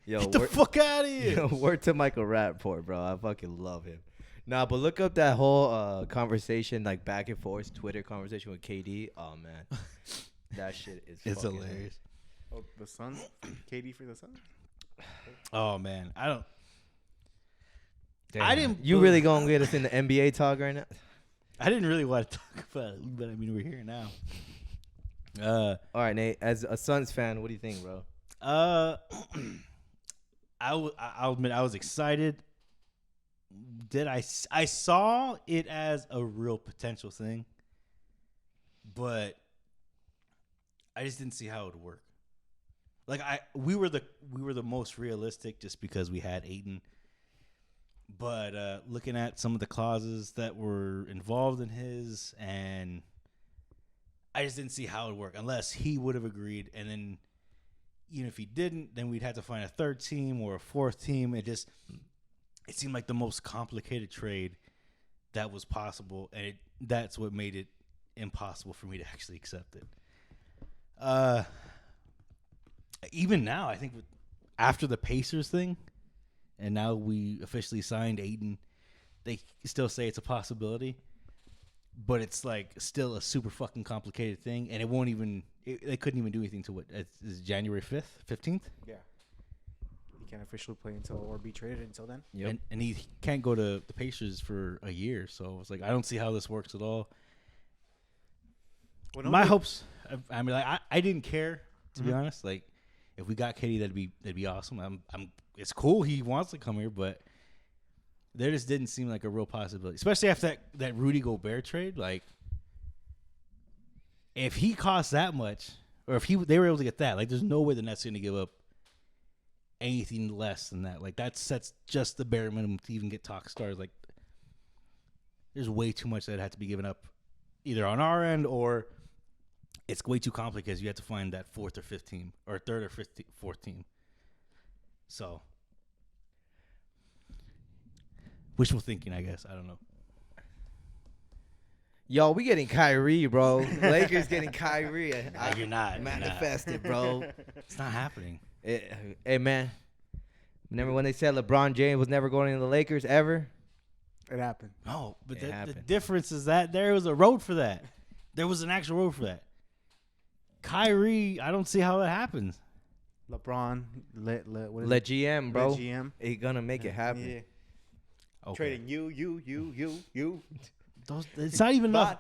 Yo, Get the fuck out of here. Yo, word to Michael Rapport, bro. I fucking love him. Nah, but look up that whole conversation, like back and forth Twitter conversation with KD. Oh man, that shit is. It's fucking hilarious. Oh, the Suns? KD for the Suns? Oh man, I don't. Damn. I didn't. You really gonna get us in the NBA talk right now? I didn't really want to talk about it, but I mean we're here now. All right, Nate. As a Suns fan, what do you think, bro? I'll admit I was excited. I saw it as a real potential thing, but I just didn't see how it would work. Like we were the most realistic just because we had Ayton. But looking at some of the clauses that were involved in his, and I just didn't see how it would work unless he would have agreed. And then, even if he didn't, then we'd have to find a third team or a fourth team. It seemed like the most complicated trade that was possible, and that's what made it impossible for me to actually accept it. Even now, I think after the Pacers thing, and now we officially signed Ayton, they still say it's a possibility, but it's like still a super fucking complicated thing, and it won't even. They couldn't even do anything to what is January 15th. Yeah. He can't officially play until or be traded until then. Yep. And he can't go to the Pacers for a year, so it's like I don't see how this works at all. Well, My hopes. I mean, like I didn't care to be honest. Like if we got KD, that'd be awesome. It's cool he wants to come here, but there just didn't seem like a real possibility, especially after that Rudy Gobert trade. Like, if he costs that much, or if they were able to get that, like, there's no way the Nets are going to give up anything less than that. Like, that's just the bare minimum to even get talk started. Like, there's way too much that had to be given up, either on our end or it's way too complicated because you have to find that fourth or fifth team, or third or fourth team. So, wishful thinking, I guess. I don't know. Yo, we getting Kyrie, bro. Lakers getting Kyrie. You're not. Manifested, bro. It's not happening. Hey, man. Remember when they said LeBron James was never going to the Lakers ever? It happened. No, but the happened. difference is that there was a road for that. There was an actual road for that. Kyrie, I don't see how it happens. LeBron Let GM, bro. Let GM. He gonna make it happen. Yeah. Okay. Trading you. It's not even enough.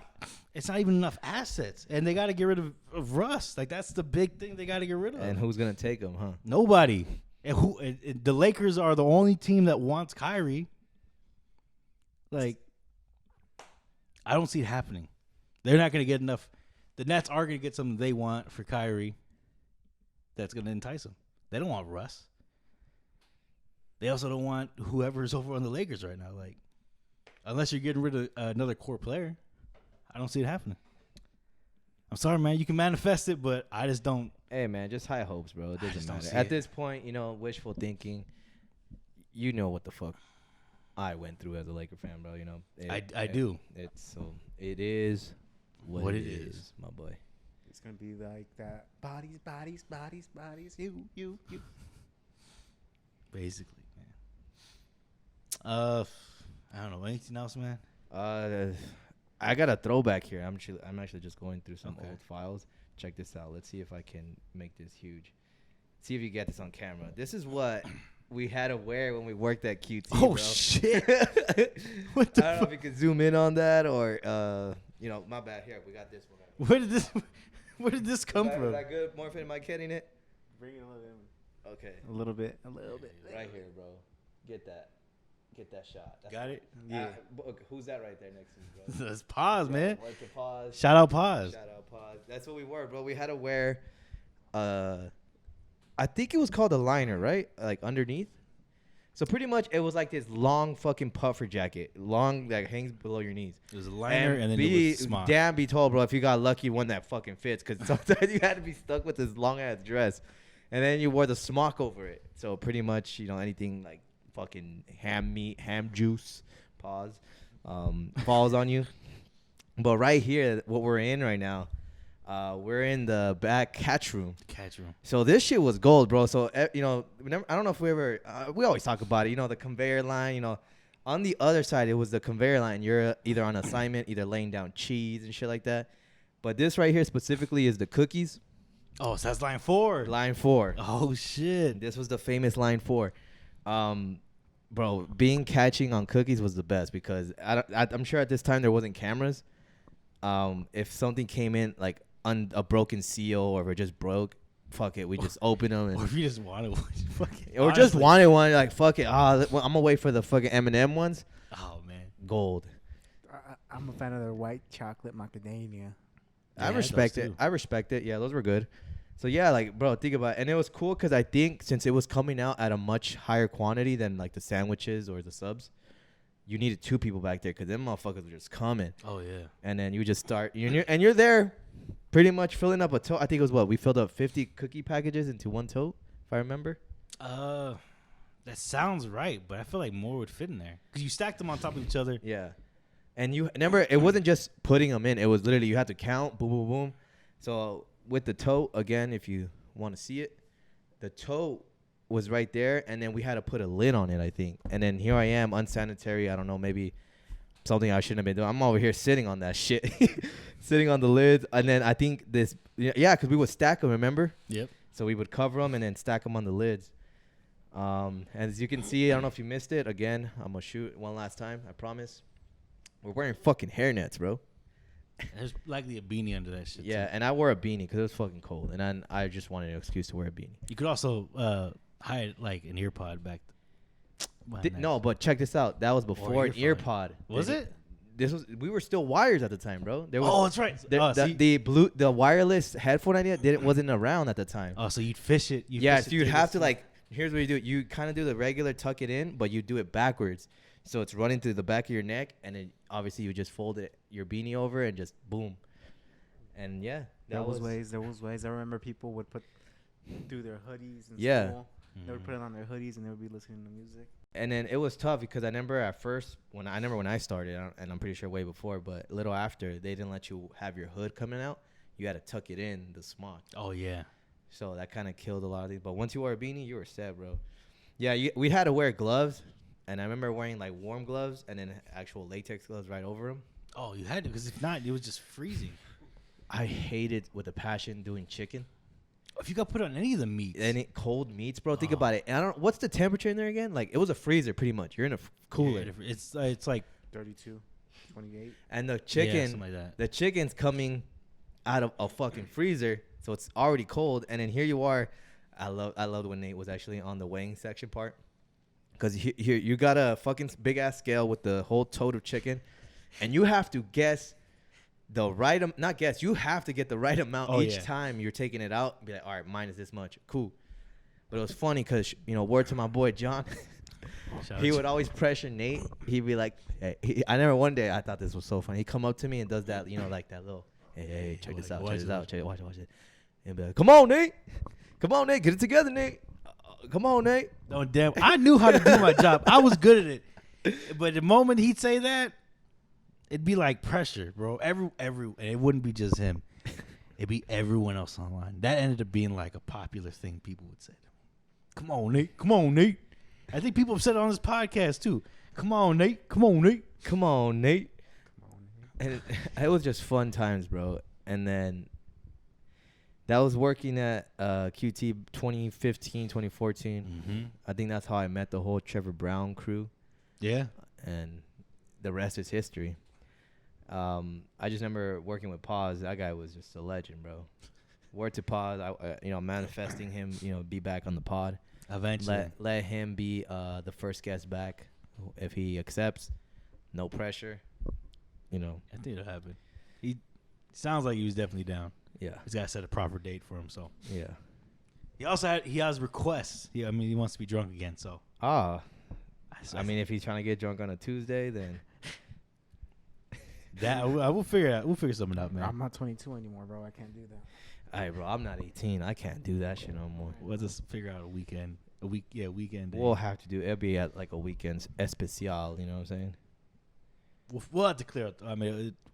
It's not even enough assets, and they got to get rid of Russ. Like, that's the big thing they got to get rid of. And who's gonna take him, huh? Nobody. And the Lakers are the only team that wants Kyrie. Like, I don't see it happening. They're not going to get enough. The Nets are going to get something they want for Kyrie that's going to entice them. They don't want Russ. They also don't want whoever's over on the Lakers right now. Like, unless you're getting rid of another core player, I don't see it happening. I'm sorry, man. You can manifest it, but I just don't. Hey, man, just high hopes, bro. It doesn't matter. see At it. this point, wishful thinking. You know what the fuck I went through as a Laker fan, bro. I do. It is what it is. is, my boy. It's gonna be like that. Bodies. You. Basically, man. I don't know. Anything else, man? I got a throwback here. I'm actually just going through some Okay. old files. Check this out. Let's see if I can make this huge. See if you get this on camera. This is what we had to wear when we worked at QT. Oh, bro. shit. I don't know if you can zoom in on that or my bad. Here, we got this one. Where did this come Is from? that good? Morphin, am I kidding it? Bring it a little bit. Okay. A little bit. Right here, bro. Get that shot. Got it? Yeah. Okay, who's that right there next to me, bro? Let's pause, man. Work to pause. Shout out pause. Shout out pause. That's what we were, bro. We had to wear, I think it was called a liner, right? Like underneath. So pretty much it was like this long fucking puffer jacket, long that hangs below your knees. It was a liner and then it was smock. Damn, be told, bro, if you got lucky, one that fucking fits, because sometimes you had to be stuck with this long ass dress, and then you wore the smock over it. So pretty much, anything like fucking ham meat, ham juice, pause, falls on you. But right here, what we're in right now, we're in the back catch room. Catch room. So this shit was gold, bro. So, I don't know if we ever, we always talk about it, the conveyor line, on the other side, it was the conveyor line. You're either on assignment, either laying down cheese and shit like that. But this right here specifically is the cookies. Oh, so that's line 4. Line 4. Oh, shit. This was the famous line 4. Bro, catching on cookies was the best because I'm sure at this time there wasn't cameras. If something came in like a broken seal or if it just broke, fuck it, we just open them. Or if you just wanted one, fuck it. Or just wanted one, like fuck it. I'm gonna wait for the fucking M&M ones. Oh, man. Gold. I'm a fan of their white chocolate macadamia. I Yeah, respect those it. too. I respect it. Yeah, those were good. So yeah, like bro, think about it. And it was cool because I think since it was coming out at a much higher quantity than like the sandwiches or the subs, you needed 2 people back there because them motherfuckers were just coming. Oh, yeah. And then you just start, you're there, pretty much filling up a tote. I think it was we filled up 50 cookie packages into one tote, if I remember. That sounds right, but I feel like more would fit in there because you stacked them on top of each other. Yeah. And you remember, it wasn't just putting them in. It was literally you had to count, boom, boom, boom. So with the tote, again, if you want to see it, the tote was right there, and then we had to put a lid on it, I think. And then here I am, unsanitary. I don't know, maybe something I shouldn't have been doing. I'm over here sitting on that shit, sitting on the lids. And then I think this, because we would stack them, remember? Yep. So we would cover them and then stack them on the lids. As you can see, I don't know if you missed it. Again, I'm going to shoot one last time, I promise. We're wearing fucking hairnets, bro. There's likely a beanie under that shit. Yeah, too. and I wore a beanie because it was fucking cold. And then I just wanted an excuse to wear a beanie. You could also hide like an ear pod back. No, but check this out. That was before an ear pod. Was it? We were still wires at the time, bro. There was, Oh, that's right. the wireless headphone idea wasn't around at the time. Oh, so you'd fish it. So you'd have to like. Here's what you do. You kind of do the regular tuck it in, but you do it backwards. So it's running through the back of your neck, and then obviously you just fold your beanie over and just boom. And yeah, There was ways. I remember people would put through their hoodies and school. They would put it on their hoodies and they would be listening to music. And then it was tough because I remember at first when I started, and I'm pretty sure way before, but a little after, they didn't let you have your hood coming out. You had to tuck it in the smock. Oh yeah. So that kind of killed a lot of these. But once you wore a beanie, you were set, bro. Yeah, we had to wear gloves, and I remember wearing like warm gloves and then actual latex gloves right over them. Oh, you had to, because if not, it was just freezing. I hated with a passion doing chicken. If you got put on any of the meats, Cold meats, bro. Think about it. And I don't. What's the temperature in there again? Like it was a freezer, pretty much. You're in a cooler. Yeah, it's like 32, 28. And the chicken, something like that. The chicken's coming out of a fucking freezer, so it's already cold. And then here you are. I loved when Nate was actually on the weighing section part, because here you got a fucking big ass scale with the whole tote of chicken, and you have to guess the right not guess. You have to get the right amount each time you're taking it out. Be like, all right, mine is this much. Cool. But it was funny because word to my boy John. He would always pressure Nate. He'd be like, hey, I remember one day I thought this was so funny. He'd come up to me and does that, like that little, hey, check this out, watch it. And be like, come on, Nate, get it together, Nate. Come on, Nate. Oh damn! I knew how to do my job. I was good at it. But the moment he'd say that, it'd be like pressure, bro. And it wouldn't be just him. It'd be everyone else online. That ended up being like a popular thing people would say. Come on, Nate. Come on, Nate. I think people have said it on this podcast too. Come on, Nate. Come on, Nate. Come on, Nate. And it was just fun times, bro. And then that was working at QT 2015, 2014. Mm-hmm. I think that's how I met the whole Trevor Brown crew. Yeah. And the rest is history. I just remember working with Paz. That guy was just a legend, bro. Word to Paz, manifesting him, be back on the pod. Eventually. Let him be the first guest back if he accepts. No pressure. I think it'll happen. He sounds like he was definitely down. Yeah. He's got to set a proper date for himself. Yeah. He has requests. He wants to be drunk again, so. I mean, if he's trying to get drunk on a Tuesday, then. We'll figure it out. We'll figure something out, man. I'm not 22 anymore, bro. I can't do that. All right, bro. I'm not 18. I can't do that shit no more. We'll just figure out a weekend. Weekend day. We'll have to do. It'll be at like a weekend especial. You know what I'm saying? We'll have to clear out.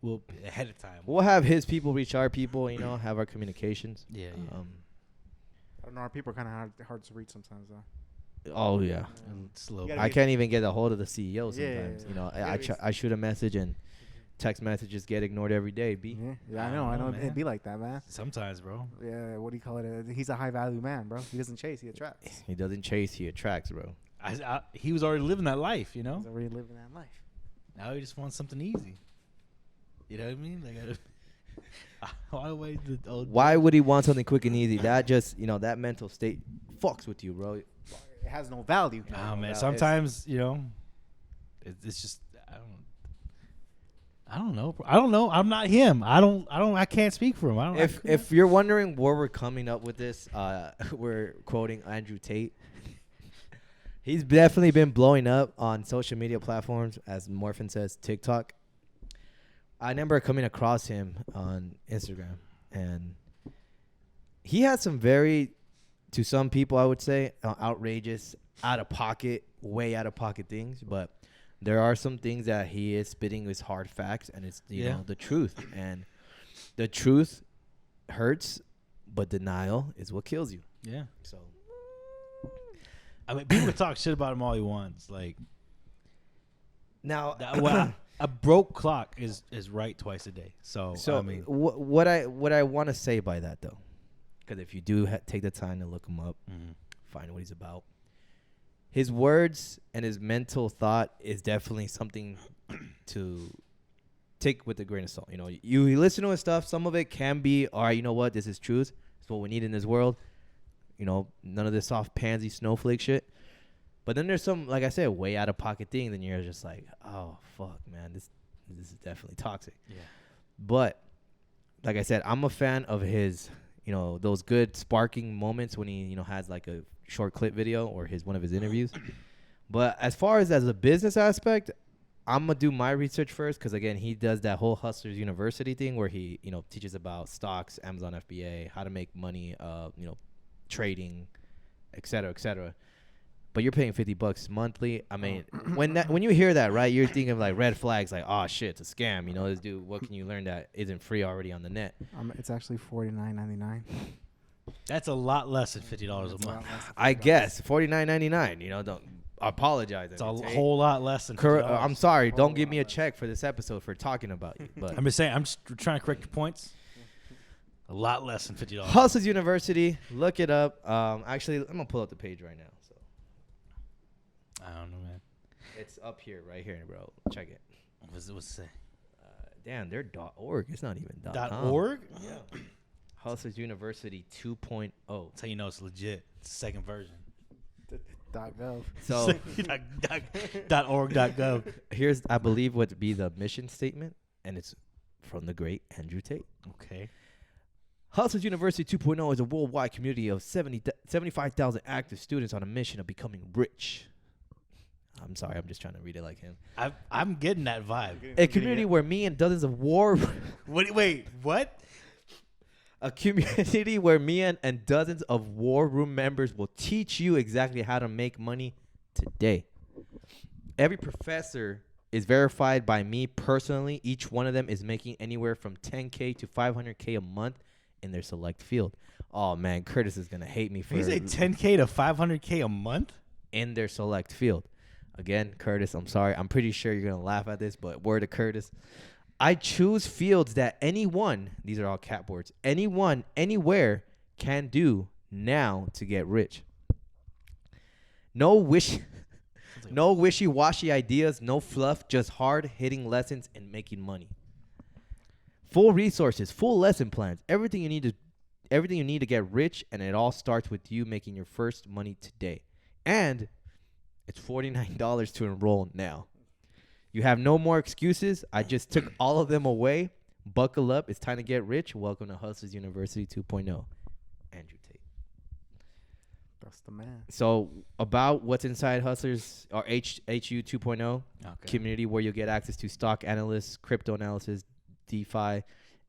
We'll ahead of time. We'll have his people reach our people. Have our communications. Yeah. I don't know. Our people are kind of hard to reach sometimes, though. Oh yeah. Slow. I can't even get a hold of the CEO sometimes. Yeah. I shoot a message and text messages get ignored every day. Yeah, I know. Man. It'd be like that, man. Sometimes, bro. Yeah, what do you call it? He's a high value man, bro. He doesn't chase, he attracts. He doesn't chase, he attracts, bro. He was already living that life, He's already living that life. Now he just wants something easy. You know what I mean? Why would he want something quick and easy? That just, that mental state fucks with you, bro. It has no value. Nah, man. Sometimes, it's just I don't know. I'm not him. I can't speak for him. If you're wondering where we're coming up with this, we're quoting Andrew Tate. He's definitely been blowing up on social media platforms, as Morphin says, TikTok. I remember coming across him on Instagram, and he has some to some people, I would say, outrageous, way out of pocket things, but there are some things that he is spitting as hard facts, and it's the truth. And the truth hurts, but denial is what kills you. Yeah. So, I mean, people can talk shit about him all he wants. Like, now, a broke clock is right twice a day. So I mean, what I want to say by that, though, because if you do take the time to look him up, find what he's about. His words and his mental thought is definitely something to take with a grain of salt. You listen to his stuff. Some of it can be, all right, you know what? This is truth. It's what we need in this world. None of this soft pansy snowflake shit. But then there's some, like I said, way out of pocket things, and you're just like, oh fuck, man, this is definitely toxic. Yeah. But like I said, I'm a fan of his, those good sparking moments when he, has like a short clip video or one of his interviews. But as far as a business aspect, I'm gonna do my research first, because again, he does that whole Hustlers University thing where he, teaches about stocks, Amazon FBA, how to make money, trading, et cetera, et cetera. But you're paying $50 monthly. I mean, when you hear that, right, you're thinking of like red flags, like, oh shit, it's a scam. This dude, what can you learn that isn't free already on the net? It's actually $49.99. That's a lot less than $50 a month. I guess $49.99. Don't apologize. It's a whole lot less than $50. I'm sorry. Don't give me a check for this episode for talking about you. But I'm just saying. I'm just trying to correct your points. A lot less than $50. Hustlers University. Look it up. Actually, I'm gonna pull up the page right now. So I don't know, man. it's up here, right here, bro. Check it. What's it say? Damn, they're .org. It's not even .com. .org? Yeah. Hustlers University 2.0. That's how you know it's legit. It's the second version. .gov. So .org.gov. here's, I believe, what would be the mission statement, and it's from the great Andrew Tate. Okay. Hustlers University 2.0 is a worldwide community of 75,000 active students on a mission of becoming rich. I'm sorry, I'm just trying to read it like him. I'm getting that vibe. A community where me and dozens of Wait, what? A community where me and dozens of war room members will teach you exactly how to make money today. Every professor is verified by me personally. Each one of them is making anywhere from $10K to $500K a month in their select field. Oh man, Curtis is gonna hate me for. You say $10K to $500K a month in their select field. Again, Curtis, I'm sorry. I'm pretty sure you're gonna laugh at this, but word to Curtis. I choose fields that anyone, these are all cat boards, anyone, anywhere can do now to get rich. No wishy-washy ideas, no fluff, just hard-hitting lessons and making money. Full resources, full lesson plans, everything you need to get rich, and it all starts with you making your first money today. And it's $49 to enroll now. You have no more excuses. I just took all of them away. Buckle up. It's time to get rich. Welcome to Hustlers University 2.0. Andrew Tate. That's the man. So about what's inside Hustlers or HU 2.0, community where you'll get access to stock analysts, crypto analysis, DeFi,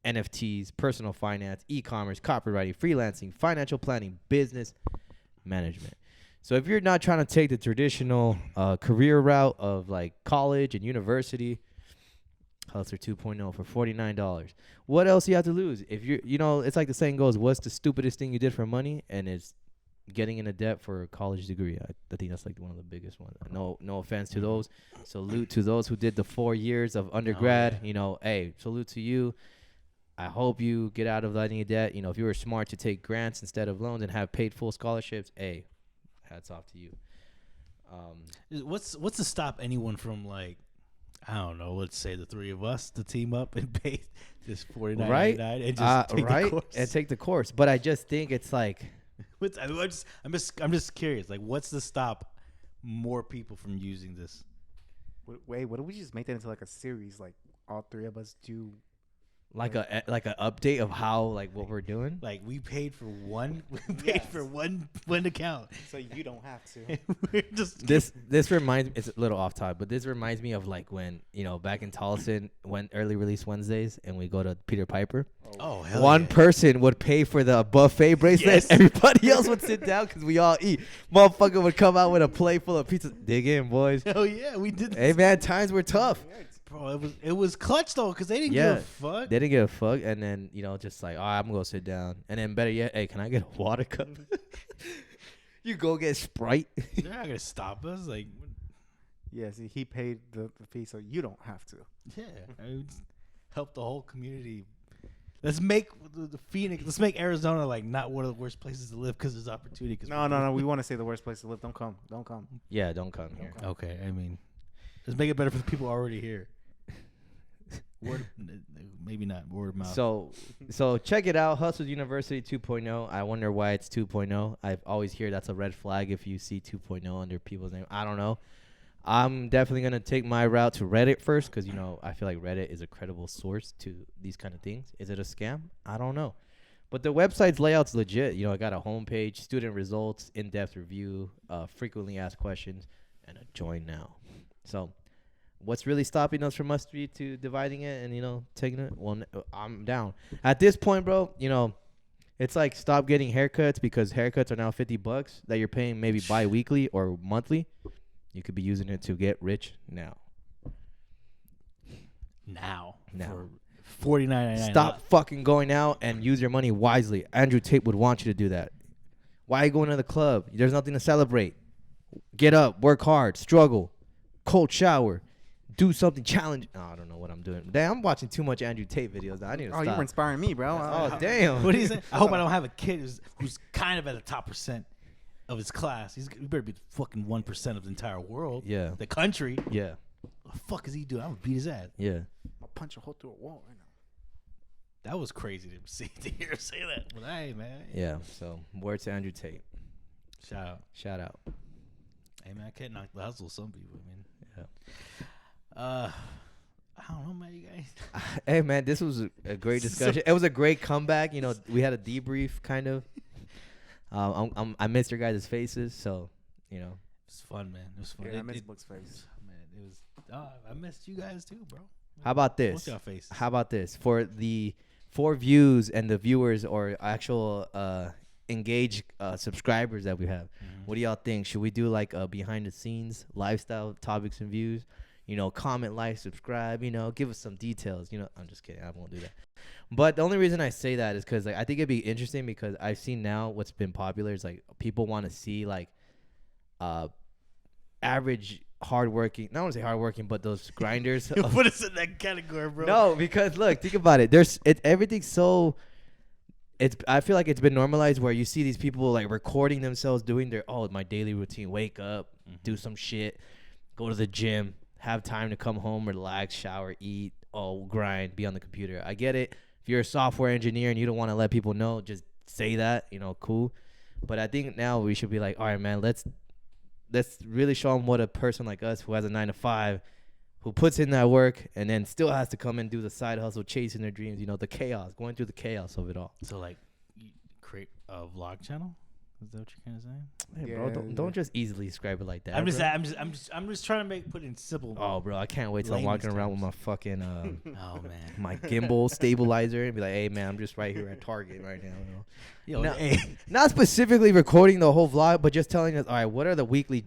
NFTs, personal finance, e-commerce, copywriting, freelancing, financial planning, business management. So if you're not trying to take the traditional career route of like college and university, Hustler 2.0 for $49. What else you have to lose? If it's like the saying goes, what's the stupidest thing you did for money? And it's getting into debt for a college degree. I think that's like one of the biggest ones. No offense to those. Salute to those who did the 4 years of undergrad. Hey, salute to you. I hope you get out of letting debt. If you were smart to take grants instead of loans and have paid full scholarships, hey, hats off to you. What's to stop anyone from, like, I don't know, let's say the three of us to team up and pay this $49.99 right? and just take the course? And take the course. But I just think it's like, I'm just curious. Like, what's to stop more people from using this? Wait, what if we just make that into like a series? Like all three of us do. Like a update of how, like, what we're doing. Like, we paid for one. We paid for one account, so you don't have to. We're just this reminds me. It's a little off topic, but this reminds me of like when back in Tolleson, when early release Wednesdays, and we go to Peter Piper. Oh, hell One yeah. person would pay for the buffet bracelet. Yes. Everybody else would sit down because we all eat. Motherfucker would come out with a plate full of pizza. Dig in, boys. Hell yeah, we did. Hey man, times were tough. Bro, it was clutch though, because they didn't give a fuck. They didn't give a fuck, and then just like, all right, I'm gonna go sit down, and then better yet, hey, can I get a water cup? You go get Sprite. They're not gonna stop us. Like, yeah, see, he paid the fee, so you don't have to. yeah, I mean, help the whole community. Let's make the Phoenix. Let's make Arizona like not one of the worst places to live because there's opportunity. No. We want to say the worst place to live. Don't come. Yeah, don't come here. Okay, I mean, let's make it better for the people already here. Word, maybe not word of mouth. So check it out, Hustles University 2.0. I wonder why it's 2.0. I always hear that's a red flag if you see 2.0 under people's name. I don't know. I'm definitely going to take my route to Reddit first because, you know, I feel like Reddit is a credible source to these kind of things. Is it a scam? I don't know. But the website's layout's legit. You know, I got a homepage, student results, in-depth review, frequently asked questions, and a join now. So what's really stopping us from us three to dividing it and, you know, taking it? Well, I'm down. At this point, bro, you know, it's like stop getting haircuts because haircuts are now $50 that you're paying maybe bi-weekly or monthly. You could be using it to get rich now. For $49.99. Stop fucking going out and use your money wisely. Andrew Tate would want you to do that. Why are you going to the club? There's nothing to celebrate. Get up, work hard, struggle, cold shower, do something, challenge. Oh, I don't know what I'm doing. Damn, I'm watching too much Andrew Tate videos. I need to stop. You were inspiring me, bro. Oh, damn. What do you say? I hope I don't have a kid who's kind of at the top percent of his class. He better be the fucking 1% of the entire world. Yeah. The country. Yeah. What the fuck is he doing? I'm gonna beat his ass. Yeah. I'll punch a hole through a wall right now. That was crazy to hear him say that. But hey, man. Yeah. So, word to Andrew Tate. Shout out. Hey, man, I can't knock the hustle. Some people, I mean. Yeah. I don't know, man. You guys. Hey, man, this was a great discussion. It was a great comeback. You know, we had a debrief, kind of. I missed your guys' faces, so, you know. It was fun, man. It was fun. Yeah, I missed Book's face. Man, it was. I missed you guys too, bro. How about this? Both y'all faces. How about this? For the 4 views and the viewers or actual engaged subscribers that we have, what do y'all think? Should we do like a behind the scenes lifestyle topics and views? You know, comment, like, subscribe, you know, give us some details. You know, I'm just kidding. I won't do that. But the only reason I say that is because like, I think it'd be interesting because I've seen now what's been popular is like people want to see like average hardworking, not want to say hardworking, but those grinders. Put us in that category, bro. No, because look, think about it. Everything's so. I feel like it's been normalized where you see these people like recording themselves doing their my daily routine. Wake up, do some shit, go to the gym, have time to come home, relax, shower, eat, grind, be on the computer. I get it. If you're a software engineer and you don't want to let people know, just say that, you know, cool. But I think now we should be like, all right, man, let's really show them what a person like us who has a 9-to-5, who puts in that work and then still has to come and do the side hustle, chasing their dreams, you know, the chaos, going through the chaos of it all. So like, you create a vlog channel? Is that what you're kind of saying? Hey, Yeah, bro, don't just easily describe it like that. I'm just trying to put it in simple. Oh, bro, I can't wait till I'm walking around with my fucking oh man, my gimbal stabilizer and be like, hey man, I'm just right here at Target right now. You know? Not specifically recording the whole vlog, but just telling us, all right, what are the weekly,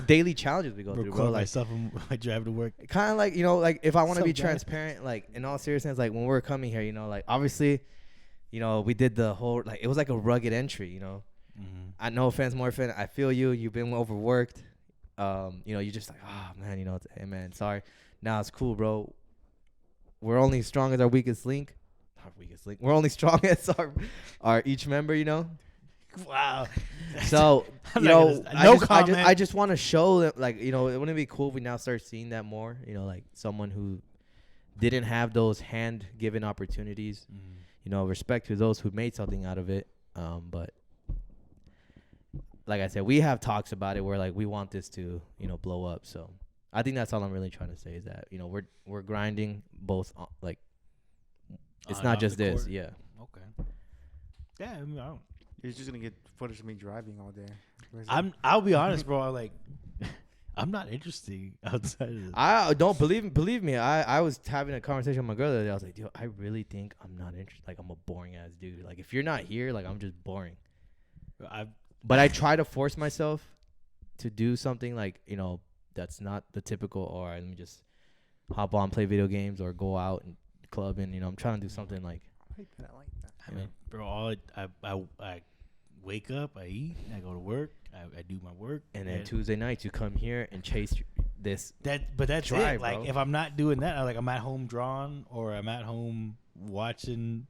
daily challenges we go through, bro? Like myself on my drive to work. Kind of like, you know, like if I want to be transparent, like in all seriousness, like when we're coming here, you know, like obviously, you know, we did the whole like it was like a rugged entry, you know. I no offense, Morphin. I feel you. You've been overworked. You know, you're just like, oh man, you know, hey man, sorry. Nah, it's cool, bro. We're only strong as our weakest link. Our weakest link. We're only strong as our each member, you know. Wow. So you know, I just want to show that, like, you know, it wouldn't it be cool if we now start seeing that more. You know, like someone who didn't have those hand-given opportunities. You know, respect to those who made something out of it. But like I said, we have talks about it where like we want this to, you know, blow up. So I think that's all I'm really trying to say is that, you know, we're grinding both like it's not just this. Court. Yeah. Okay. Yeah. I mean, You're just gonna get footage of me driving all day. I'll be honest, bro. I'm not interested outside of this. I don't believe me. I was having a conversation with my girl the other day. I was like, dude, I really think I'm not interested. Like I'm a boring ass dude. Like if you're not here, like I'm just boring. But I try to force myself to do something like, you know, that's not the typical, all right, let me just hop on, play video games or go out and club. And, you know, I'm trying to do something like. I like that. I mean, bro, I wake up, I eat, I go to work, I do my work. And then Tuesday nights you come here and chase this. But that's drive, it. Like, bro. if I'm not doing that, I'm at home drawing or I'm at home watching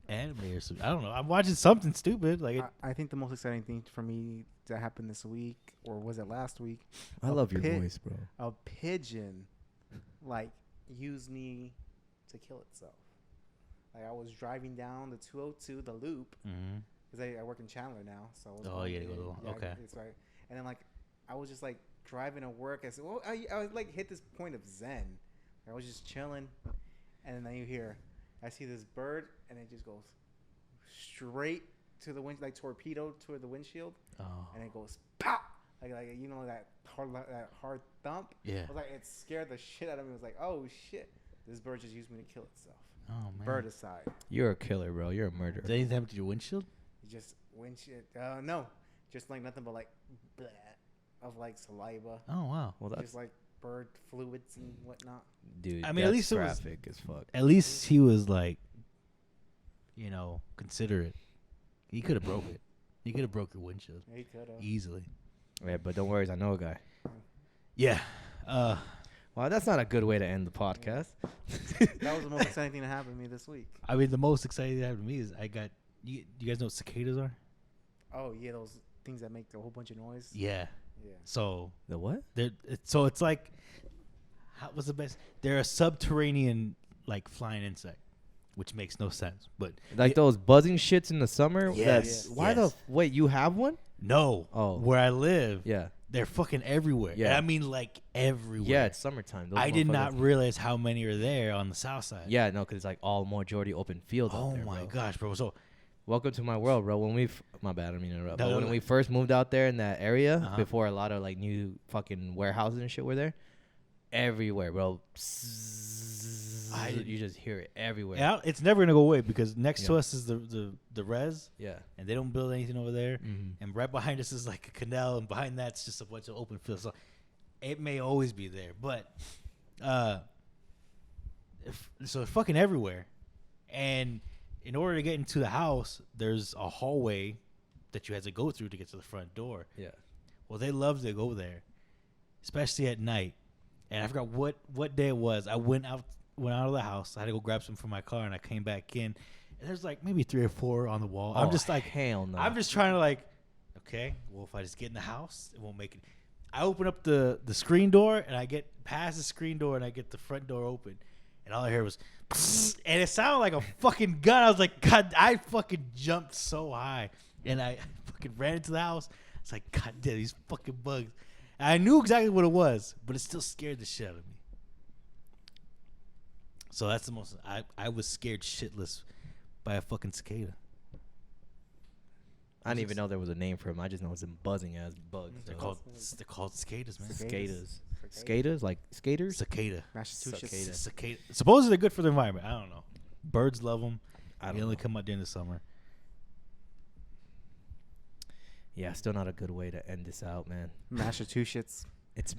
anime or something. I don't know. I'm watching something stupid. Like I think the most exciting thing for me that happened this week, or was it last week? I love your voice, bro. A pigeon, like, used me to kill itself. Like I was driving down the 202, the loop, because I work in Chandler now. So I was okay. It's right. And then like I was just like driving to work. I said, well, I was like hit this point of zen. I was just chilling, and then you hear, I see this bird, and it just goes straight to the wind, like torpedo toward the windshield, and it goes pow, like you know that hard thump. Yeah. I was like, it scared the shit out of me. I was like, oh shit, this bird just used me to kill itself. Oh man. Bird aside. You're a killer, bro. You're a murderer. Did anything happen to your windshield? Just windshield. No, just like nothing but like bleh, of like saliva. Oh wow. Well, that's Just like bird fluids and whatnot. dude. I mean, at that's least it was- graphic as fuck. At least he was like, considerate. He could have broke it. He could have broke your windshield Yeah, he could have. easily. Yeah, but don't worry, I know a guy. Yeah. Well, that's not a good way to end the podcast. That was the most exciting thing that happened to me this week. I mean, the most exciting thing that happened to me is I got. You guys know what cicadas are? Oh yeah, those things that make a whole bunch of noise. Yeah. Yeah. So The what? so it's like, what's the best? They're a subterranean like flying insect, which makes no sense. But Like those buzzing shits in the summer? Yes, Why yes. the wait? You have one? no, Oh. where I live, Yeah. they're fucking everywhere. Yeah. And I mean like everywhere. Yeah, it's summertime. Those I did not motherfuckers- realize how many are there on the south side. Yeah, no, because it's like all majority open field. Oh out there, my bro. gosh, bro. So Welcome to my world, bro. When my bad, I mean to interrupt. No, But no, when no. we first moved out there in that area, Uh-huh. before a lot of like new fucking warehouses and shit were there, everywhere, bro. You just hear it everywhere. yeah, it's never gonna go away because next to Yeah. us is the res, Yeah. and they don't build anything over there. Mhm. And right behind us is like a canal, and behind that's just a bunch of open fields. So it may always be there, but so it's fucking everywhere. And in order to get into the house, there's a hallway that you had to go through to get to the front door. Yeah. Well, they love to go there, especially at night. And I forgot what day it was. I went out of the house. I had to go grab some from my car, and I came back in. And there's like maybe 3 or 4 on the wall. I'm just like, hell no. I'm just trying to like, okay, well, if I just get in the house, it won't make it. I open up the screen door, and I get past the screen door, and I get the front door open. And all I heard was, and it sounded like a fucking gun. I was like, God, I fucking jumped so high. And I fucking ran into the house. It's like, God damn, these fucking bugs. And I knew exactly what it was, but it still scared the shit out of me. So that's the most, I was scared shitless by a fucking cicada. I didn't even know there was a name for them. I just know it's them buzzing ass bugs. They're called cicadas, man. cicadas. Cicadas? Like skaters? Cicada. Massachusetts. Cicada. Supposedly they're good for the environment. I don't know. Birds love them. I They don't only know. come out during the summer. Yeah, still not a good way to end this out, man. Massachusetts. It's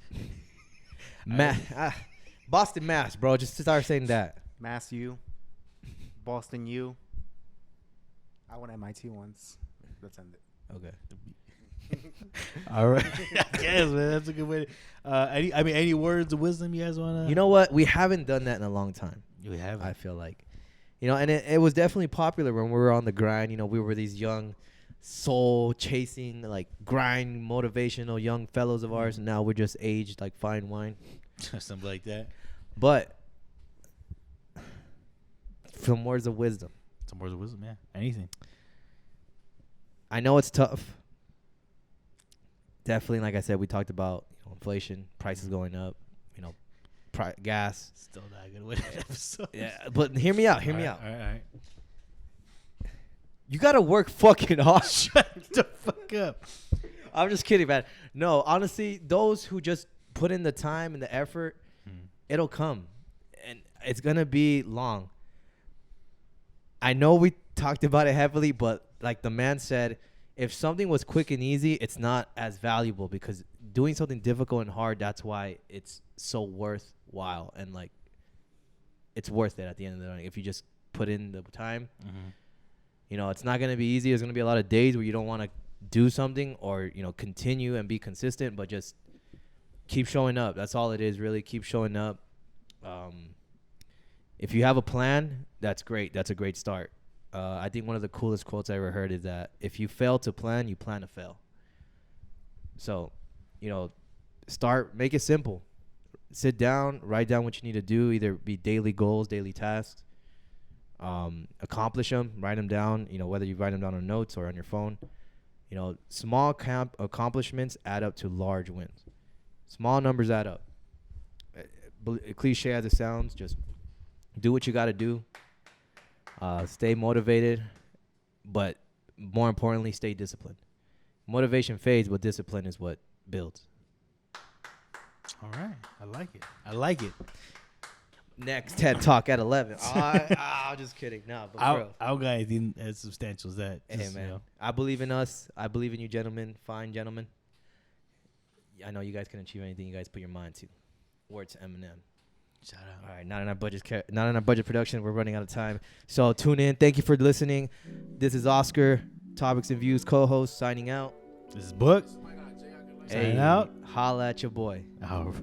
Boston, Mass, bro. Just start saying that. Mass U. Boston U. I went MIT once. Let's end it. Okay. All right. I guess, man. That's a good way. Any words of wisdom you guys want to? You know what? We haven't done that in a long time. we have. I feel like, and it was definitely popular when we were on the grind. We were these young, soul chasing, like grind, motivational young fellows of ours, and now we're just aged like fine wine. Something like that. But some words of wisdom. Some words of wisdom, yeah. Anything. I know it's tough. Definitely, like I said, we talked about inflation, prices going up, gas. Still not a good way to end the episode. Yeah, but hear me out. Hear me All out. right, all right. You gotta work fucking hard. Shut the fuck up. I'm just kidding, man. No, honestly, those who just put in the time and the effort, it'll come, and it's gonna be long. I know we talked about it heavily, but like the man said, if something was quick and easy, it's not as valuable, because doing something difficult and hard, that's why it's so worthwhile, and like it's worth it at the end of the day if you just put in the time. It's not going to be easy. There's going to be a lot of days where you don't want to do something or, continue and be consistent, but just keep showing up. That's all it is, really. Keep showing up. If you have a plan, that's great. That's a great start. I think one of the coolest quotes I ever heard is that if you fail to plan, you plan to fail. So, make it simple. sit down, write down what you need to do, either be daily goals, daily tasks, accomplish them, write them down, whether you write them down on notes or on your phone. Small accomplishments add up to large wins. Small numbers add up. Cliche as it sounds, just do what you got to do. Stay motivated, but more importantly, stay disciplined. Motivation fades, but discipline is what builds. All right. I like it. Next TED Talk at 11. I'm just kidding. No, but bro. Our guy isn't as substantial as that. Hey, man. I believe in us. I believe in you, gentlemen. Fine gentlemen. I know you guys can achieve anything you guys put your mind to. Word to Eminem. Shout out. All right, not in our budget production. We're running out of time. So tune in. Thank you for listening. This is Oscar, Topics and Views co-host, signing out. This is Book. Signing out. Holla at your boy. Oh.